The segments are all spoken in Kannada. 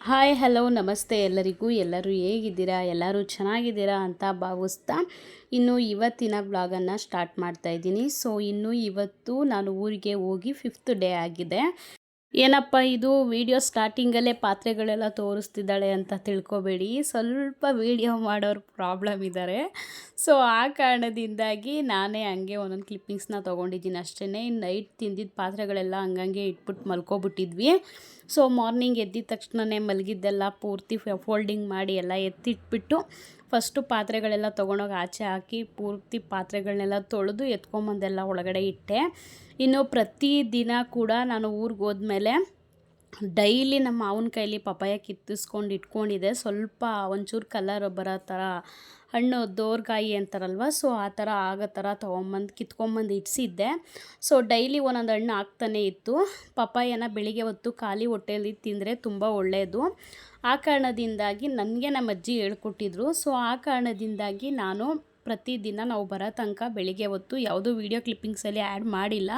ಹಾಯ್ ಹಲೋ ನಮಸ್ತೆ ಎಲ್ಲರಿಗೂ. ಎಲ್ಲರೂ ಹೇಗಿದ್ದೀರಾ? ಎಲ್ಲರೂ ಚೆನ್ನಾಗಿದ್ದೀರಾ ಅಂತ ಭಾವಿಸ್ತಾ ಇನ್ನು ಇವತ್ತಿನ ವ್ಲಾಗನ್ನು ಸ್ಟಾರ್ಟ್ ಮಾಡ್ತಾ ಇದ್ದೀನಿ. ಇನ್ನು ಇವತ್ತು ನಾನು ಊರಿಗೆ ಹೋಗಿ 5th ಡೇ ಆಗಿದೆ. ಏನಪ್ಪ ಇದು ವಿಡಿಯೋ ಸ್ಟಾರ್ಟಿಂಗಲ್ಲೇ ಪಾತ್ರೆಗಳೆಲ್ಲ ತೋರಿಸ್ತಿದ್ದಾಳೆ ಅಂತ ತಿಳ್ಕೊಬೇಡಿ, ಸ್ವಲ್ಪ ವಿಡಿಯೋ ಮಾಡೋರು ಪ್ರಾಬ್ಲಮ್ ಇದ್ದಾರೆ. ಆ ಕಾರಣದಿಂದಾಗಿ ನಾನೇ ಹಂಗೆ ಒಂದೊಂದು ಕ್ಲಿಪ್ಪಿಂಗ್ಸ್ನ ತೊಗೊಂಡಿದ್ದೀನಿ ಅಷ್ಟೇ. ನೈಟ್ ತಿಂದಿದ್ದ ಪಾತ್ರೆಗಳೆಲ್ಲ ಹಂಗಂಗೆ ಇಟ್ಬಿಟ್ಟು ಮಲ್ಕೊಬಿಟ್ಟಿದ್ವಿ. ಮಾರ್ನಿಂಗ್ ಎದ್ದಿದ ತಕ್ಷಣವೇ ಮಲಗಿದ್ದೆಲ್ಲ ಪೂರ್ತಿ ಫೋಲ್ಡಿಂಗ್ ಮಾಡಿ ಎಲ್ಲ ಎತ್ತಿಟ್ಬಿಟ್ಟು ಫಸ್ಟು ಪಾತ್ರೆಗಳೆಲ್ಲ ತೊಗೊಂಡೋಗಿ ಆಚೆ ಹಾಕಿ ಪೂರ್ತಿ ಪಾತ್ರೆಗಳನ್ನೆಲ್ಲ ತೊಳೆದು ಎತ್ಕೊಂಬಂದೆಲ್ಲ ಒಳಗಡೆ ಇಟ್ಟೆ. ಇನ್ನು ಪ್ರತಿದಿನ ಕೂಡ ನಾನು ಊರಿಗೆ ಹೋದ್ಮೇಲೆ ಡೈಲಿ ನಮ್ಮ ಮಾವನ ಕೈಲಿ ಪಪಾಯ ಕಿತ್ತಿಸ್ಕೊಂಡು ಇಟ್ಕೊಂಡಿದ್ದೆ. ಸ್ವಲ್ಪ ಒಂಚೂರು ಕಲರ್ ಬರೋ ಥರ ಹಣ್ಣು ದೋರ್ಗಾಯಿ ಅಂತಾರಲ್ವ, ಆ ಥರ ಆಗೋ ಥರ ತೊಗೊಂಬಂದು ಕಿತ್ಕೊಂಬಂದು ಇಡಿಸಿದ್ದೆ. ಡೈಲಿ ಒಂದೊಂದು ಹಣ್ಣು ಆಗ್ತಾನೆ ಇತ್ತು. ಪಪಾಯನ ಬೆಳಿಗ್ಗೆ ಹೊತ್ತು ಖಾಲಿ ಹೊಟ್ಟೆಯಲ್ಲಿ ತಿಂದರೆ ತುಂಬ ಒಳ್ಳೆಯದು. ಆ ಕಾರಣದಿಂದಾಗಿ ನನಗೆ ನಮ್ಮ ಅಜ್ಜಿ ಹೇಳ್ಕೊಟ್ಟಿದ್ರು. ಆ ಕಾರಣದಿಂದಾಗಿ ನಾನು ಪ್ರತಿದಿನ ನಾವು ಬರೋ ತನಕ ಬೆಳಿಗ್ಗೆ ಹೊತ್ತು ಯಾವುದೂ ವೀಡಿಯೋ ಕ್ಲಿಪ್ಪಿಂಗ್ಸಲ್ಲಿ ಆ್ಯಡ್ ಮಾಡಿಲ್ಲ.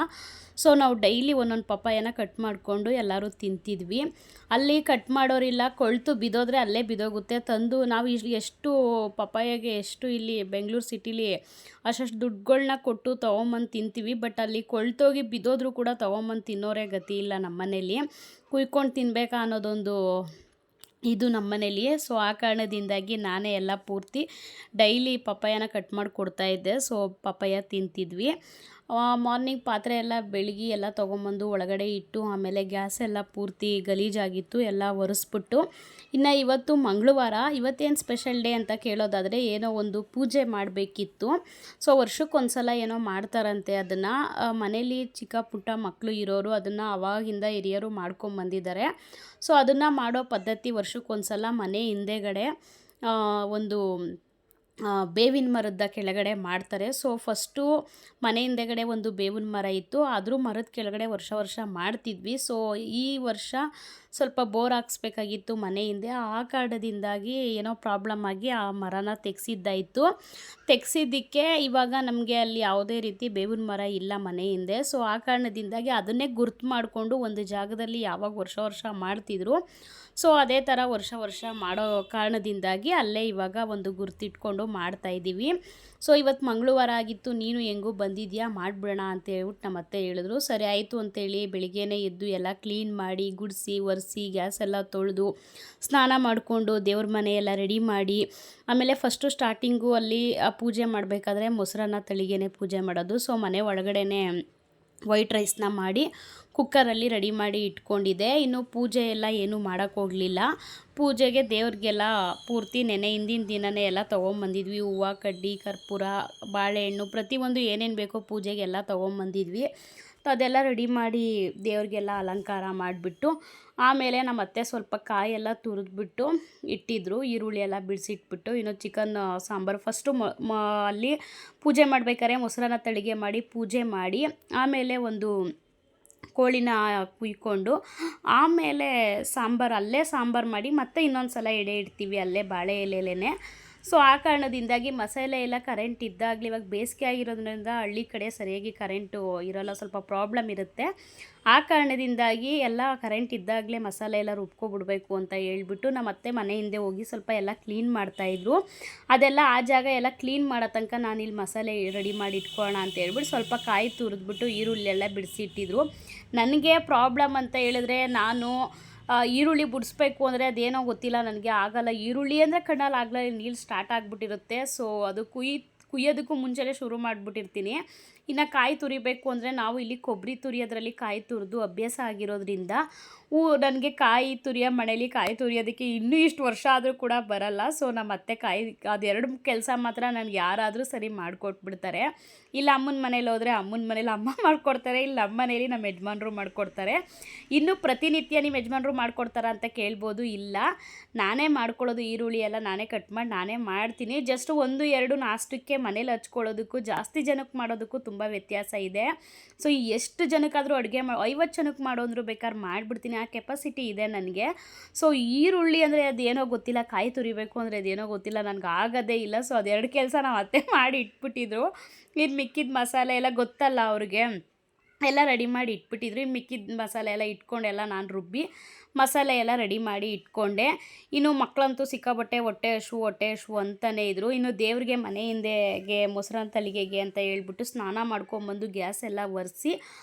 ನಾವು ಡೈಲಿ ಒಂದೊಂದು ಪಪಾಯನ ಕಟ್ ಮಾಡಿಕೊಂಡು ಎಲ್ಲರೂ ತಿಂತಿದ್ವಿ. ಅಲ್ಲಿ ಕಟ್ ಮಾಡೋರಿಲ್ಲ, ಕೊಳ್ತು ಬಿದ್ದೋದ್ರೆ ಅಲ್ಲೇ ಬಿದ್ದೋಗುತ್ತೆ. ತಂದು ನಾವು ಎಷ್ಟು ಪಪಾಯಗೆ ಎಷ್ಟು ಇಲ್ಲಿ ಬೆಂಗಳೂರು ಸಿಟಿಲಿ ಅಷ್ಟು ದುಡ್ಡುಗಳ್ನ ಕೊಟ್ಟು ತೊಗೊಂಬಂದು ತಿಂತೀವಿ. ಬಟ್ ಅಲ್ಲಿ ಕೊಳ್ತೋಗಿ ಬಿದ್ದೋದ್ರೂ ಕೂಡ ತೊಗೊಂಬಂದು ತಿನ್ನೋರೇ ಗತಿ ಇಲ್ಲ. ನಮ್ಮ ಮನೇಲಿ ಕುಯ್ಕೊಂಡು ತಿನ್ನಬೇಕಾ ಅನ್ನೋದೊಂದು ಇದು ನಮ್ಮ ಮನೇಲಿ. ಆ ಕಾರಣದಿಂದಾಗಿ ನಾನೇ ಎಲ್ಲ ಪೂರ್ತಿ ಡೈಲಿ ಪಪಾಯನ ಕಟ್ ಮಾಡಿ ಕೊಡ್ತಾಯಿದ್ದೆ. ಪಪಾಯ ತಿಂತಿದ್ವಿ. ಮಾರ್ನಿಂಗ್ ಪಾತ್ರೆ ಎಲ್ಲ ಬೆಳಗ್ಗೆ ಎಲ್ಲ ತೊಗೊಂಬಂದು ಒಳಗಡೆ ಇಟ್ಟು ಆಮೇಲೆ ಗ್ಯಾಸ್ ಎಲ್ಲ ಪೂರ್ತಿ ಗಲೀಜಾಗಿತ್ತು, ಎಲ್ಲ ಒರೆಸ್ಬಿಟ್ಟು ಇನ್ನು ಇವತ್ತು ಮಂಗಳವಾರ. ಇವತ್ತೇನು ಸ್ಪೆಷಲ್ ಡೇ ಅಂತ ಕೇಳೋದಾದರೆ ಏನೋ ಒಂದು ಪೂಜೆ ಮಾಡಬೇಕಿತ್ತು. ವರ್ಷಕ್ಕೊಂದ್ಸಲ ಏನೋ ಮಾಡ್ತಾರಂತೆ. ಅದನ್ನು ಮನೇಲಿ ಚಿಕ್ಕ ಪುಟ್ಟ ಮಕ್ಕಳು ಇರೋರು ಅದನ್ನು ಅವಾಗಿಂದ ಹಿರಿಯರು ಮಾಡ್ಕೊಂಬಂದಿದ್ದಾರೆ. ಅದನ್ನು ಮಾಡೋ ಪದ್ಧತಿ ವರ್ಷಕ್ಕೊಂದ್ಸಲ ಮನೆ ಹಿಂದೆಗಡೆ ಒಂದು ಬೇವಿನ ಮರದ ಕೆಳಗಡೆ ಮಾಡ್ತಾರೆ. ಫಸ್ಟು ಮನೆ ಹಿಂದೆಗಡೆ ಒಂದು ಬೇವಿನ ಮರ ಇತ್ತು, ಅದ್ರ ಮರದ ಕೆಳಗಡೆ ವರ್ಷ ಮಾಡ್ತಿದ್ವಿ. ಈ ವರ್ಷ ಸ್ವಲ್ಪ ಬೋರ್ ಹಾಕ್ಸ್ಬೇಕಾಗಿತ್ತು ಮನೆ ಹಿಂದೆ. ಆ ಕಾರಣದಿಂದಾಗಿ ಏನೋ ಪ್ರಾಬ್ಲಮ್ ಆಗಿ ಆ ಮರನ ತೆಗ್ಸಿದ್ದಕ್ಕೆ ಇವಾಗ ನಮಗೆ ಅಲ್ಲಿ ಯಾವುದೇ ರೀತಿ ಬೇವಿನ ಮರ ಇಲ್ಲ ಮನೆ ಹಿಂದೆ. ಆ ಕಾರಣದಿಂದಾಗಿ ಅದನ್ನೇ ಗುರ್ತು ಮಾಡಿಕೊಂಡು ಒಂದು ಜಾಗದಲ್ಲಿ ಯಾವಾಗ ವರ್ಷ ಮಾಡ್ತಿದ್ರು, ಅದೇ ಥರ ವರ್ಷ ಮಾಡೋ ಕಾರಣದಿಂದಾಗಿ ಅಲ್ಲೇ ಇವಾಗ ಒಂದು ಗುರ್ತಿಟ್ಕೊಂಡು ಮಾಡ್ತಾಯಿದ್ದೀವಿ. ಇವತ್ತು ಮಂಗಳವಾರ ಆಗಿತ್ತು, ನೀನು ಹೆಂಗೂ ಬಂದಿದ್ಯಾ ಮಾಡಿಬಿಡೋಣ ಅಂತ ಹೇಳ್ಬಿಟ್ಟು ನಮ್ಮ ಅತ್ತೆ ಹೇಳಿದ್ರು. ಸರಿ ಆಯಿತು ಅಂತೇಳಿ ಬೆಳಿಗ್ಗೆನೇ ಎದ್ದು ಎಲ್ಲ ಕ್ಲೀನ್ ಮಾಡಿ ಗುಡಿಸಿ ಒರೆಸಿ ಗ್ಯಾಸ್ ಎಲ್ಲ ತೊಳೆದು ಸ್ನಾನ ಮಾಡಿಕೊಂಡು ದೇವ್ರ ಮನೆಯೆಲ್ಲ ರೆಡಿ ಮಾಡಿ ಆಮೇಲೆ ಫಸ್ಟು ಸ್ಟಾರ್ಟಿಂಗು ಅಲ್ಲಿ ಪೂಜೆ ಮಾಡಬೇಕಾದ್ರೆ ಮೊಸರನ್ನ ತಳಿಗೆನೇ ಪೂಜೆ ಮಾಡೋದು. ಮನೆ ಒಳಗಡೆನೇ ವೈಟ್ ರೈಸ್ನ ಮಾಡಿ ಕುಕ್ಕರಲ್ಲಿ ರೆಡಿ ಮಾಡಿ ಇಟ್ಕೊಂಡಿದ್ದೆ. ಇನ್ನು ಪೂಜೆ ಎಲ್ಲ ಏನೂ ಮಾಡೋಕ್ಕೋಗಲಿಲ್ಲ. ಪೂಜೆಗೆ ದೇವ್ರಿಗೆಲ್ಲ ಪೂರ್ತಿ ಹಿಂದಿನ ದಿನವೇ ಎಲ್ಲ ತೊಗೊಂಬಂದಿದ್ವಿ. ಹೂವು, ಕಡ್ಡಿ, ಕರ್ಪೂರ, ಬಾಳೆಹಣ್ಣು ಪ್ರತಿಯೊಂದು ಏನೇನು ಬೇಕೋ ಪೂಜೆಗೆಲ್ಲ ತೊಗೊಂಬಂದಿದ್ವಿ. ಅದೆಲ್ಲ ರೆಡಿ ಮಾಡಿ ದೇವ್ರಿಗೆಲ್ಲ ಅಲಂಕಾರ ಮಾಡಿಬಿಟ್ಟು ಆಮೇಲೆ ನಮ್ಮ ಅತ್ತೆ ಸ್ವಲ್ಪ ಕಾಯೆಲ್ಲ ತುರಿದ್ಬಿಟ್ಟು ಇಟ್ಟಿದ್ರು, ಈರುಳ್ಳಿ ಎಲ್ಲ ಬಿಡಿಸಿಟ್ಬಿಟ್ಟು. ಇನ್ನು ಚಿಕನ್ ಸಾಂಬಾರು ಫಸ್ಟು ಅಲ್ಲಿ ಪೂಜೆ ಮಾಡಬೇಕಾದ್ರೆ ಮೊಸರನ್ನ ತಳಿಗೆ ಮಾಡಿ ಪೂಜೆ ಮಾಡಿ ಆಮೇಲೆ ಒಂದು ಕೋಳಿನ ಕುಯ್ಕೊಂಡು ಆಮೇಲೆ ಅಲ್ಲೇ ಸಾಂಬಾರು ಮಾಡಿ ಮತ್ತೆ ಇನ್ನೊಂದು ಸಲ ಎಡೆ ಇಡ್ತೀವಿ ಅಲ್ಲೇ ಬಾಳೆ ಎಲೆಲೇ. ಆ ಕಾರಣದಿಂದಾಗಿ ಮಸಾಲೆ ಎಲ್ಲ ಕರೆಂಟ್ ಇದ್ದಾಗಲೇ, ಇವಾಗ ಬೇಸಿಗೆ ಆಗಿರೋದ್ರಿಂದ ಹಳ್ಳಿ ಕಡೆ ಸರಿಯಾಗಿ ಕರೆಂಟು ಇರೋಲ್ಲ, ಸ್ವಲ್ಪ ಪ್ರಾಬ್ಲಮ್ ಇರುತ್ತೆ. ಆ ಕಾರಣದಿಂದಾಗಿ ಎಲ್ಲ ಕರೆಂಟ್ ಇದ್ದಾಗಲೇ ಮಸಾಲೆ ಎಲ್ಲ ರುಬ್ಕೊಬಿಡ್ಬೇಕು ಅಂತ ಹೇಳ್ಬಿಟ್ಟು ನಮ್ಮ ಅತ್ತೆ ಮನೆ ಹಿಂದೆ ಹೋಗಿ ಸ್ವಲ್ಪ ಎಲ್ಲ ಕ್ಲೀನ್ ಮಾಡ್ತಾಯಿದ್ರು. ಅದೆಲ್ಲ ಆ ಜಾಗ ಎಲ್ಲ ಕ್ಲೀನ್ ಮಾಡೋ ತನಕ ನಾನು ಇಲ್ಲಿ ಮಸಾಲೆ ರೆಡಿ ಮಾಡಿ ಇಟ್ಕೊಳ್ಳೋಣ ಅಂತ ಹೇಳ್ಬಿಟ್ಟು ಸ್ವಲ್ಪ ಕಾಯಿ ತುರಿದ್ಬಿಟ್ಟು ಈರುಳ್ಳಿ ಎಲ್ಲ ಬಿಡಿಸಿಟ್ಟಿದ್ರು. ನನಗೆ ಪ್ರಾಬ್ಲಮ್ ಅಂತ ಹೇಳಿದ್ರೆ ನಾನು ಈರುಳ್ಳಿ ಬಿಡಿಸ್ಬೇಕು ಅಂದರೆ ಅದೇನೋ ಗೊತ್ತಿಲ್ಲ, ನನಗೆ ಆಗಲ್ಲ. ಈರುಳ್ಳಿ ಅಂದರೆ ಕಣ್ಣಲ್ಲಿ ಆಗಲ್ಲ, ನೀರು ಸ್ಟಾರ್ಟ್ ಆಗಿಬಿಟ್ಟಿರುತ್ತೆ. ಅದು ಕುಯ್ಯೋದಕ್ಕೂ ಮುಂಚೆನೇ ಶುರು ಮಾಡಿಬಿಟ್ಟಿರ್ತೀನಿ. ಇನ್ನು ಕಾಯಿ ತುರಿಬೇಕು ಅಂದರೆ ನಾವು ಇಲ್ಲಿ ಕೊಬ್ಬರಿ ತುರಿಯೋದ್ರಲ್ಲಿ ಕಾಯಿ ತುರಿದು ಅಭ್ಯಾಸ ಆಗಿರೋದ್ರಿಂದ ನನಗೆ ಕಾಯಿ ಮನೇಲಿ ಕಾಯಿ ತುರಿಯೋದಕ್ಕೆ ಇನ್ನೂ ಇಷ್ಟು ವರ್ಷ ಆದರೂ ಕೂಡ ಬರಲ್ಲ. ನಮ್ಮ ಅತ್ತೆ ಅದೆರಡು ಕೆಲಸ ಮಾತ್ರ ನನಗೆ ಯಾರಾದರೂ ಸರಿ ಮಾಡಿಕೊಟ್ಬಿಡ್ತಾರೆ. ಇಲ್ಲ ಅಮ್ಮನ ಮನೇಲಿ ಹೋದರೆ ಅಮ್ಮನ ಮನೇಲಿ ಅಮ್ಮ ಮಾಡಿಕೊಡ್ತಾರೆ, ಇಲ್ಲ ನಮ್ಮ ಮನೇಲಿ ನಮ್ಮ ಯಜಮಾನ್ರು ಮಾಡಿಕೊಡ್ತಾರೆ. ಇನ್ನು ಪ್ರತಿನಿತ್ಯ ನಿಮ್ಮ ಯಜಮಾನ್ರು ಮಾಡಿಕೊಡ್ತಾರ ಅಂತ ಕೇಳ್ಬೋದು. ಇಲ್ಲ, ನಾನೇ ಮಾಡ್ಕೊಳ್ಳೋದು. ಈರುಳ್ಳಿ ಎಲ್ಲ ನಾನೇ ಕಟ್ ಮಾಡಿ ನಾನೇ ಮಾಡ್ತೀನಿ. ಜಸ್ಟ್ 1-2 ನಾಷ್ಟಕ್ಕೆ ಮನೇಲಿ ಹಚ್ಕೊಳ್ಳೋದಕ್ಕೂ ಜಾಸ್ತಿ ಜನಕ್ಕೆ ಮಾಡೋದಕ್ಕೂ ತುಂಬ ವ್ಯತ್ಯಾಸ ಇದೆ. ಎಷ್ಟು ಜನಕ್ಕಾದರೂ ಅಡುಗೆ 50 ಜನಕ್ಕೆ ಮಾಡೋಂದ್ರು ಬೇಕಾದ್ರೆ ಮಾಡಿಬಿಡ್ತೀನಿ, ಆ ಕೆಪಾಸಿಟಿ ಇದೆ ನನಗೆ. ಈರುಳ್ಳಿ ಅಂದರೆ ಅದೇನೋ ಗೊತ್ತಿಲ್ಲ, ಕಾಯಿ ತುರಿಬೇಕು ಅಂದರೆ ಅದೇನೋ ಗೊತ್ತಿಲ್ಲ, ನನಗೆ ಆಗೋದೇ ಇಲ್ಲ. ಅದೆರಡು ಕೆಲಸ ನಾವು ಅತ್ತೆ ಮಾಡಿ ಇಟ್ಬಿಟ್ಟಿದ್ರು. ಇನ್ನು ಮಿಕ್ಕಿದ ಮಸಾಲೆ ಎಲ್ಲ ಗೊತ್ತಲ್ಲ ಅವ್ರಿಗೆ, ಎಲ್ಲ ರೆಡಿ ಮಾಡಿ ಇಟ್ಬಿಟ್ಟಿದ್ರು. ಮಿಕ್ಕಿದ ಮಸಾಲೆ ಎಲ್ಲ ಇಟ್ಕೊಂಡೆಲ್ಲ ನಾನು ರುಬ್ಬಿ ಮಸಾಲೆ ಎಲ್ಲ ರೆಡಿ ಮಾಡಿ ಇಟ್ಕೊಂಡೆ. ಇನ್ನು ಮಕ್ಕಳಂತೂ ಸಿಕ್ಕಾಪಟ್ಟೆ ಹೊಟ್ಟೆ ಹಶು ಅಂತಲೇ ಇದ್ದರು. ಇನ್ನು ದೇವ್ರಿಗೆ ಮನೆ ಹಿಂದೆಗೆ ಮೊಸರನ್ನ ತಲಿಗೆಗೆ ಅಂತ ಹೇಳ್ಬಿಟ್ಟು ಸ್ನಾನ ಮಾಡ್ಕೊಂಬಂದು ಗ್ಯಾಸ್ ಎಲ್ಲ ಒರೆಸಿ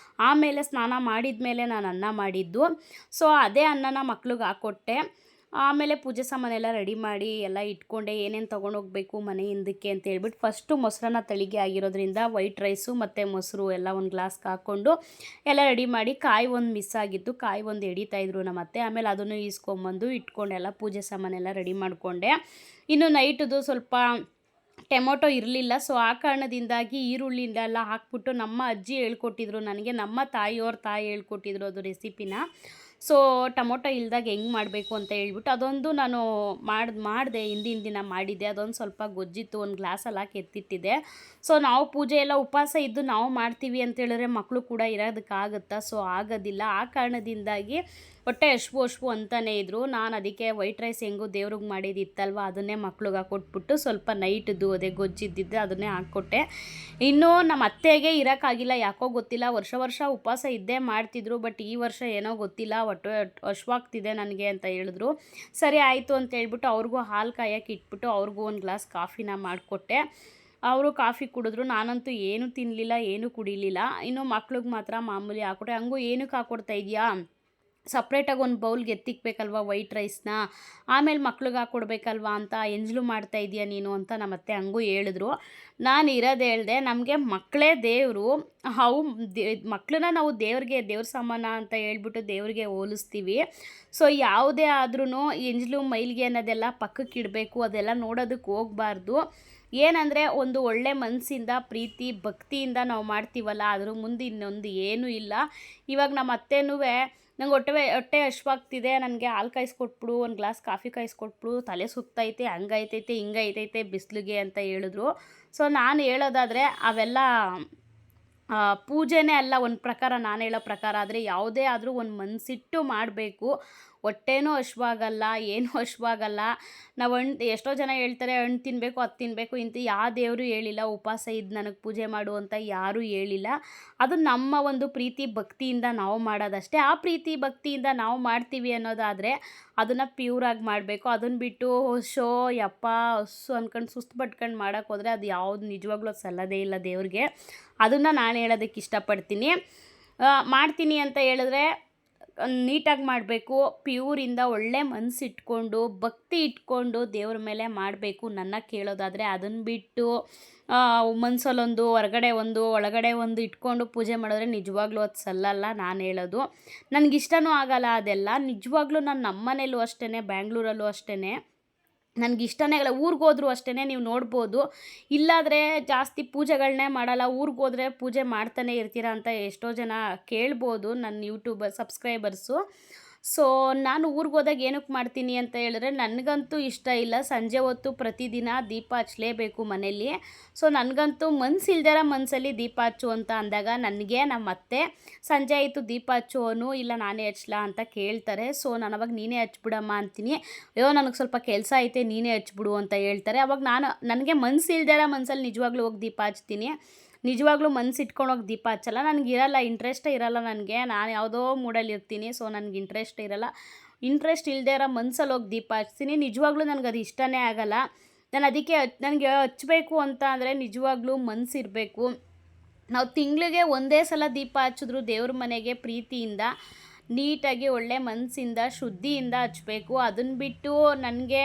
ಆಮೇಲೆ ಸ್ನಾನ ಮಾಡಿದ ಮೇಲೆ ನಾನು ಅನ್ನ ಮಾಡಿದ್ದು. ಸೊ ಅದೇ ಅನ್ನನ ಮಕ್ಳಿಗೆ ಹಾಕ್ಕೊಟ್ಟೆ. ಆಮೇಲೆ ಪೂಜೆ ಸಾಮಾನೆಲ್ಲ ರೆಡಿ ಮಾಡಿ ಎಲ್ಲ ಇಟ್ಕೊಂಡೆ, ಏನೇನು ತೊಗೊಂಡೋಗ್ಬೇಕು ಮನೆ ಹಿಂದಕ್ಕೆ ಅಂತ ಹೇಳ್ಬಿಟ್ಟು. ಫಸ್ಟು ಮೊಸರನ್ನ ತಳಿಗೆ ಆಗಿರೋದ್ರಿಂದ ವೈಟ್ ರೈಸು ಮತ್ತು ಮೊಸರು ಎಲ್ಲ ಒಂದು ಗ್ಲಾಸ್ಗೆ ಹಾಕ್ಕೊಂಡು ಎಲ್ಲ ರೆಡಿ ಮಾಡಿ, ಕಾಯಿ ಒಂದು ಮಿಸ್ ಆಗಿತ್ತು, ಕಾಯಿ ಒಂದು ಎಡಿತಾಯಿದ್ರು ನಮ್ಮ ಅತ್ತೆ. ಆಮೇಲೆ ಅದನ್ನು ಈಸ್ಕೊಂಬಂದು ಇಟ್ಕೊಂಡೆಲ್ಲ ಪೂಜೆ ಸಾಮಾನೆಲ್ಲ ರೆಡಿ ಮಾಡಿಕೊಂಡೆ. ಇನ್ನು ನೈಟದು ಸ್ವಲ್ಪ ಟೊಮೊಟೊ ಇರಲಿಲ್ಲ. ಸೊ ಆ ಕಾರಣದಿಂದಾಗಿ ಈರುಳ್ಳಿಂದೆಲ್ಲ ಹಾಕ್ಬಿಟ್ಟು ನಮ್ಮ ಅಜ್ಜಿ ಹೇಳ್ಕೊಟ್ಟಿದ್ರು ನನಗೆ, ನಮ್ಮ ತಾಯಿಯವ್ರ ತಾಯಿ ಹೇಳ್ಕೊಟ್ಟಿದ್ರು ಅದು ರೆಸಿಪಿನ. ಸೊ ಟೊಮೊಟೊ ಇಲ್ದಾಗ ಹೆಂಗೆ ಮಾಡಬೇಕು ಅಂತ ಹೇಳ್ಬಿಟ್ಟು ಅದೊಂದು ನಾನು ಮಾಡಿದೆ, ಹಿಂದಿನ ದಿನ ಮಾಡಿದ್ದೆ. ಅದೊಂದು ಸ್ವಲ್ಪ ಗೊಜ್ಜಿತ್ತು, ಒಂದು ಗ್ಲಾಸಲ್ಲಿ ಹಾಕಿ ಎತ್ತಿಟ್ಟಿದ್ದೆ. ಸೊ ನಾವು ಪೂಜೆ ಎಲ್ಲ ಉಪವಾಸ ಇದ್ದು ನಾವು ಮಾಡ್ತೀವಿ ಅಂತ ಹೇಳಿದ್ರೆ ಮಕ್ಕಳು ಕೂಡ ಇರೋದಕ್ಕಾಗುತ್ತಾ? ಸೊ ಆಗೋದಿಲ್ಲ. ಆ ಕಾರಣದಿಂದಾಗಿ ಹೊಟ್ಟೆ ಹಶ್ವು ಅಂತಲೇ ಇದ್ದರು. ನಾನು ಅದಕ್ಕೆ ವೈಟ್ ರೈಸ್ ಹೆಂಗೂ ದೇವ್ರಿಗೆ ಮಾಡಿದಿತ್ತಲ್ವ, ಅದನ್ನೇ ಮಕ್ಳಿಗೆ ಹಾಕ್ಕೊಟ್ಬಿಟ್ಟು ಸ್ವಲ್ಪ ನೈಟ್ದು ಅದೇ ಗೊಜ್ಜಿದ್ದಿದ್ದೆ ಅದನ್ನೇ ಹಾಕ್ಕೊಟ್ಟೆ. ಇನ್ನೂ ನಮ್ಮ ಅತ್ತೆಗೆ ಇರೋಕ್ಕಾಗಿಲ್ಲ, ಯಾಕೋ ಗೊತ್ತಿಲ್ಲ. ವರ್ಷ ಉಪವಾಸ ಇದ್ದೇ ಮಾಡ್ತಿದ್ರು, ಬಟ್ ಈ ವರ್ಷ ಏನೋ ಗೊತ್ತಿಲ್ಲ, ಹೊಟ್ಟೆ ಹಶ್ವಾಗ್ತಿದೆ ನನಗೆ ಅಂತ ಹೇಳಿದ್ರು. ಸರಿ ಆಯಿತು ಅಂತ ಹೇಳ್ಬಿಟ್ಟು ಅವ್ರಿಗೂ ಹಾಲು ಕಾಯಕ್ಕೆ ಇಟ್ಬಿಟ್ಟು ಅವ್ರಿಗೂ ಒಂದು ಗ್ಲಾಸ್ ಕಾಫಿನ ಮಾಡಿಕೊಟ್ಟೆ. ಅವರು ಕಾಫಿ ಕುಡಿದ್ರು. ನಾನಂತೂ ಏನೂ ತಿನ್ನಲಿಲ್ಲ, ಏನೂ ಕುಡಿಲಿಲ್ಲ. ಇನ್ನು ಮಕ್ಳಿಗೆ ಮಾತ್ರ ಮಾಮೂಲಿ ಹಾಕ್ಕೊಟ್ಟೆ. ಹಂಗೂ ಏನಕ್ಕೆ ಹಾಕ್ಕೊಡ್ತಾ ಇದೆಯಾ, ಸಪ್ರೇಟಾಗಿ ಒಂದು ಬೌಲ್ಗೆ ಎತ್ತಿಕ್ಬೇಕಲ್ವ ವೈಟ್ ರೈಸ್ನ, ಆಮೇಲೆ ಮಕ್ಳಿಗೆ ಹಾಕ್ಕೊಡ್ಬೇಕಲ್ವ ಅಂತ ಎಂಜಲು ಮಾಡ್ತಾ ಇದೆಯಾ ನೀನು ಅಂತ ನಮ್ಮ ಅತ್ತೆ ಹಂಗೂ ಹೇಳಿದ್ರು. ನಾನು ಇರೋದು ಹೇಳಿದೆ, ನಮಗೆ ಮಕ್ಕಳೇ ದೇವರು. ಅವು ಮಕ್ಕಳನ್ನ ನಾವು ದೇವ್ರ ಸಮಾನ ಅಂತ ಹೇಳ್ಬಿಟ್ಟು ದೇವ್ರಿಗೆ ಹೋಲಿಸ್ತೀವಿ. ಸೊ ಯಾವುದೇ ಆದ್ರೂ ಎಂಜಲು ಮೈಲಿಗೆ ಅನ್ನೋದೆಲ್ಲ ಪಕ್ಕಕ್ಕೆ ಇಡಬೇಕು, ಅದೆಲ್ಲ ನೋಡೋದಕ್ಕೆ ಹೋಗಬಾರ್ದು. ಏನಂದರೆ ಒಂದು ಒಳ್ಳೆ ಮನಸ್ಸಿಂದ ಪ್ರೀತಿ ಭಕ್ತಿಯಿಂದ ನಾವು ಮಾಡ್ತೀವಲ್ಲ, ಅದ್ರ ಮುಂದೆ ಇನ್ನೊಂದು ಏನೂ ಇಲ್ಲ. ಇವಾಗ ನಮ್ಮ ಅತ್ತೆನೂ ನಂಗೆ ಹೊಟ್ಟೆ ಹಶ್ವಾಗ್ತಿದೆ, ನನಗೆ ಹಾಲು ಕಾಯಿಸ್ಕೊಟ್ಬಿಡು, ಒಂದು ಗ್ಲಾಸ್ ಕಾಫಿ ಕಾಯಿಸ್ಕೊಟ್ಬಿಡು, ತಲೆ ಸುತ್ತೈತೆ, ಹಂಗೈತೈತೆ ಹಿಂಗೈತೈತೆ ಬಿಸಿಲಿಗೆ ಅಂತ ಹೇಳಿದ್ರು. ಸೊ ನಾನು ಹೇಳೋದಾದರೆ ಅವೆಲ್ಲ ಪೂಜೆನೇ ಅಲ್ಲ ಒಂದು ಪ್ರಕಾರ, ನಾನು ಹೇಳೋ ಪ್ರಕಾರ. ಆದರೆ ಯಾವುದೇ ಆದರೂ ಒಂದು ಮನಸ್ಸಿಟ್ಟು ಮಾಡಬೇಕು. ಹೊಟ್ಟೆನೂ ಹಶ್ವಾಗಲ್ಲ, ಏನೂ ಹಶ್ವಾಗಲ್ಲ. ನಾವು ಎಷ್ಟೋ ಜನ ಹೇಳ್ತಾರೆ ಹಣ್ಣು ತಿನ್ನಬೇಕು, ಅದು ತಿನ್ನಬೇಕು ಇಂತ, ಯಾವ ದೇವರು ಹೇಳಿಲ್ಲ ಉಪವಾಸ ಇದ್ದು ನನಗೆ ಪೂಜೆ ಮಾಡು ಅಂತ ಯಾರೂ ಹೇಳಿಲ್ಲ. ಅದು ನಮ್ಮ ಒಂದು ಪ್ರೀತಿ ಭಕ್ತಿಯಿಂದ ನಾವು ಮಾಡೋದಷ್ಟೇ. ಆ ಪ್ರೀತಿ ಭಕ್ತಿಯಿಂದ ನಾವು ಮಾಡ್ತೀವಿ ಅನ್ನೋದಾದರೆ ಅದನ್ನು ಪ್ಯೂರಾಗಿ ಮಾಡಬೇಕು. ಅದನ್ನು ಬಿಟ್ಟು ಶೋ ಯಪ್ಪ ಹಸ್ಸು ಅಂದ್ಕೊಂಡು ಸುಸ್ತು ಪಟ್ಕೊಂಡು ಮಾಡೋಕ್ಕೆ ಹೋದರೆ ಅದು ಯಾವುದು ನಿಜವಾಗ್ಲೂ ಸಲ್ಲದೇ ಇಲ್ಲ ದೇವ್ರಿಗೆ. ಅದನ್ನು ನಾನು ಹೇಳೋದಕ್ಕೆ ಇಷ್ಟಪಡ್ತೀನಿ. ಮಾಡ್ತೀನಿ ಅಂತ ಹೇಳಿದ್ರೆ ನೀಟಾಗಿ ಮಾಡಬೇಕು, ಪ್ಯೂರಿಂದ ಒಳ್ಳೆ ಮನಸ್ಸಿಟ್ಕೊಂಡು ಭಕ್ತಿ ಇಟ್ಕೊಂಡು ದೇವ್ರ ಮೇಲೆ ಮಾಡಬೇಕು ನನ್ನ ಕೇಳೋದಾದರೆ. ಅದನ್ನು ಬಿಟ್ಟು ಮನಸ್ಸಲ್ಲೊಂದು ಹೊರಗಡೆ ಒಂದು ಒಳಗಡೆ ಒಂದು ಇಟ್ಕೊಂಡು ಪೂಜೆ ಮಾಡಿದ್ರೆ ನಿಜವಾಗ್ಲೂ ಅದು ಸಲ್ಲಲ್ಲ. ನಾನು ಹೇಳೋದು ನನಗಿಷ್ಟನೂ ಆಗಲ್ಲ ಅದೆಲ್ಲ. ನಿಜವಾಗ್ಲೂ ನಾನು ನಮ್ಮ ಮನೇಲೂ ಅಷ್ಟೇ, ಬ್ಯಾಂಗ್ಳೂರಲ್ಲೂ ಅಷ್ಟೇ, ನನಗಿಷ್ಟನೇ ಆಗಲ್ಲ. ಊರಿಗೋದ್ರೂ ಅಷ್ಟೇ ನೀವು ನೋಡ್ಬೋದು, ಇಲ್ಲಾದರೆ ಜಾಸ್ತಿ ಪೂಜೆಗಳನ್ನೇ ಮಾಡಲ್ಲ, ಊರಿಗೋದ್ರೆ ಪೂಜೆ ಮಾಡ್ತಾನೆ ಇರ್ತೀರ ಅಂತ ಎಷ್ಟೋ ಜನ ಕೇಳ್ಬೋದು ನನ್ನ ಯೂಟ್ಯೂಬರ್ ಸಬ್ಸ್ಕ್ರೈಬರ್ಸು. ಸೊ ನಾನು ಊರಿಗೋದಾಗ ಏನಕ್ಕೆ ಮಾಡ್ತೀನಿ ಅಂತ ಹೇಳಿದ್ರೆ, ನನಗಂತೂ ಇಷ್ಟ ಇಲ್ಲ ಸಂಜೆ ಹೊತ್ತು ಪ್ರತಿದಿನ ದೀಪ ಹಚ್ಚಲೇಬೇಕು ಮನೇಲಿ. ಸೊ ನನಗಂತೂ ಮನಸ್ಸಿಲ್ದಿರ ಮನಸ್ಸಲ್ಲಿ ದೀಪ ಹಚ್ಚು ಅಂತ ಅಂದಾಗ ನನಗೆ ನಮ್ಮ ಅತ್ತೆ ಸಂಜೆ ಆಯಿತು ದೀಪ ಹಚ್ಚೋನು, ಇಲ್ಲ ನಾನೇ ಹಚ್ಲಾ ಅಂತ ಕೇಳ್ತಾರೆ. ಸೊ ನಾನು ಅವಾಗ ನೀನೇ ಹಚ್ಬಿಡಮ್ಮ ಅಂತೀನಿ. ಅಯ್ಯೋ ನನಗೆ ಸ್ವಲ್ಪ ಕೆಲಸ ಐತೆ ನೀನೇ ಹಚ್ಬಿಡು ಅಂತ ಹೇಳ್ತಾರೆ. ಅವಾಗ ನನಗೆ ಮನಸ್ಸಿಲ್ದಿರ ಮನಸ್ಸಲ್ಲಿ ನಿಜವಾಗ್ಲೂ ಹೋಗಿ ದೀಪ ಹಚ್ತೀನಿ. ನಿಜವಾಗ್ಲೂ ಮನಸ್ಸಿಟ್ಕೊಂಡೋಗಿ ದೀಪ ಹಚ್ಚಲ್ಲ. ನನಗಿರಲ್ಲ, ಇಂಟ್ರೆಸ್ಟೇ ಇರಲ್ಲ ನನಗೆ. ನಾನು ಯಾವುದೋ ಮೂಡಲ್ಲಿ ಇರ್ತೀನಿ. ಸೊ ನನಗೆ ಇಂಟ್ರೆಸ್ಟ್ ಇರಲ್ಲ. ಇಂಟ್ರೆಸ್ಟ್ ಇಲ್ಲದೆ ಇರೋ ಮನಸ್ಸಲ್ಲಿ ಹೋಗಿ ದೀಪ ಹಚ್ತೀನಿ. ನಿಜವಾಗ್ಲೂ ನನಗದು ಇಷ್ಟನೇ ಆಗಲ್ಲ. ನಾನು ಅದಕ್ಕೆ ನನಗೆ ಹಚ್ಚಬೇಕು ಅಂತ ಅಂದರೆ ನಿಜವಾಗ್ಲೂ ಮನಸ್ಸಿರಬೇಕು. ನಾವು ತಿಂಗಳಿಗೆ ಒಂದೇ ಸಲ ದೀಪ ಹಚ್ಚಿದ್ರು ದೇವ್ರ ಮನೆಗೆ ಪ್ರೀತಿಯಿಂದ ನೀಟಾಗಿ ಒಳ್ಳೆ ಮನಸ್ಸಿಂದ ಶುದ್ಧಿಯಿಂದ ಹಚ್ಚಬೇಕು. ಅದನ್ನು ಬಿಟ್ಟು ನನಗೆ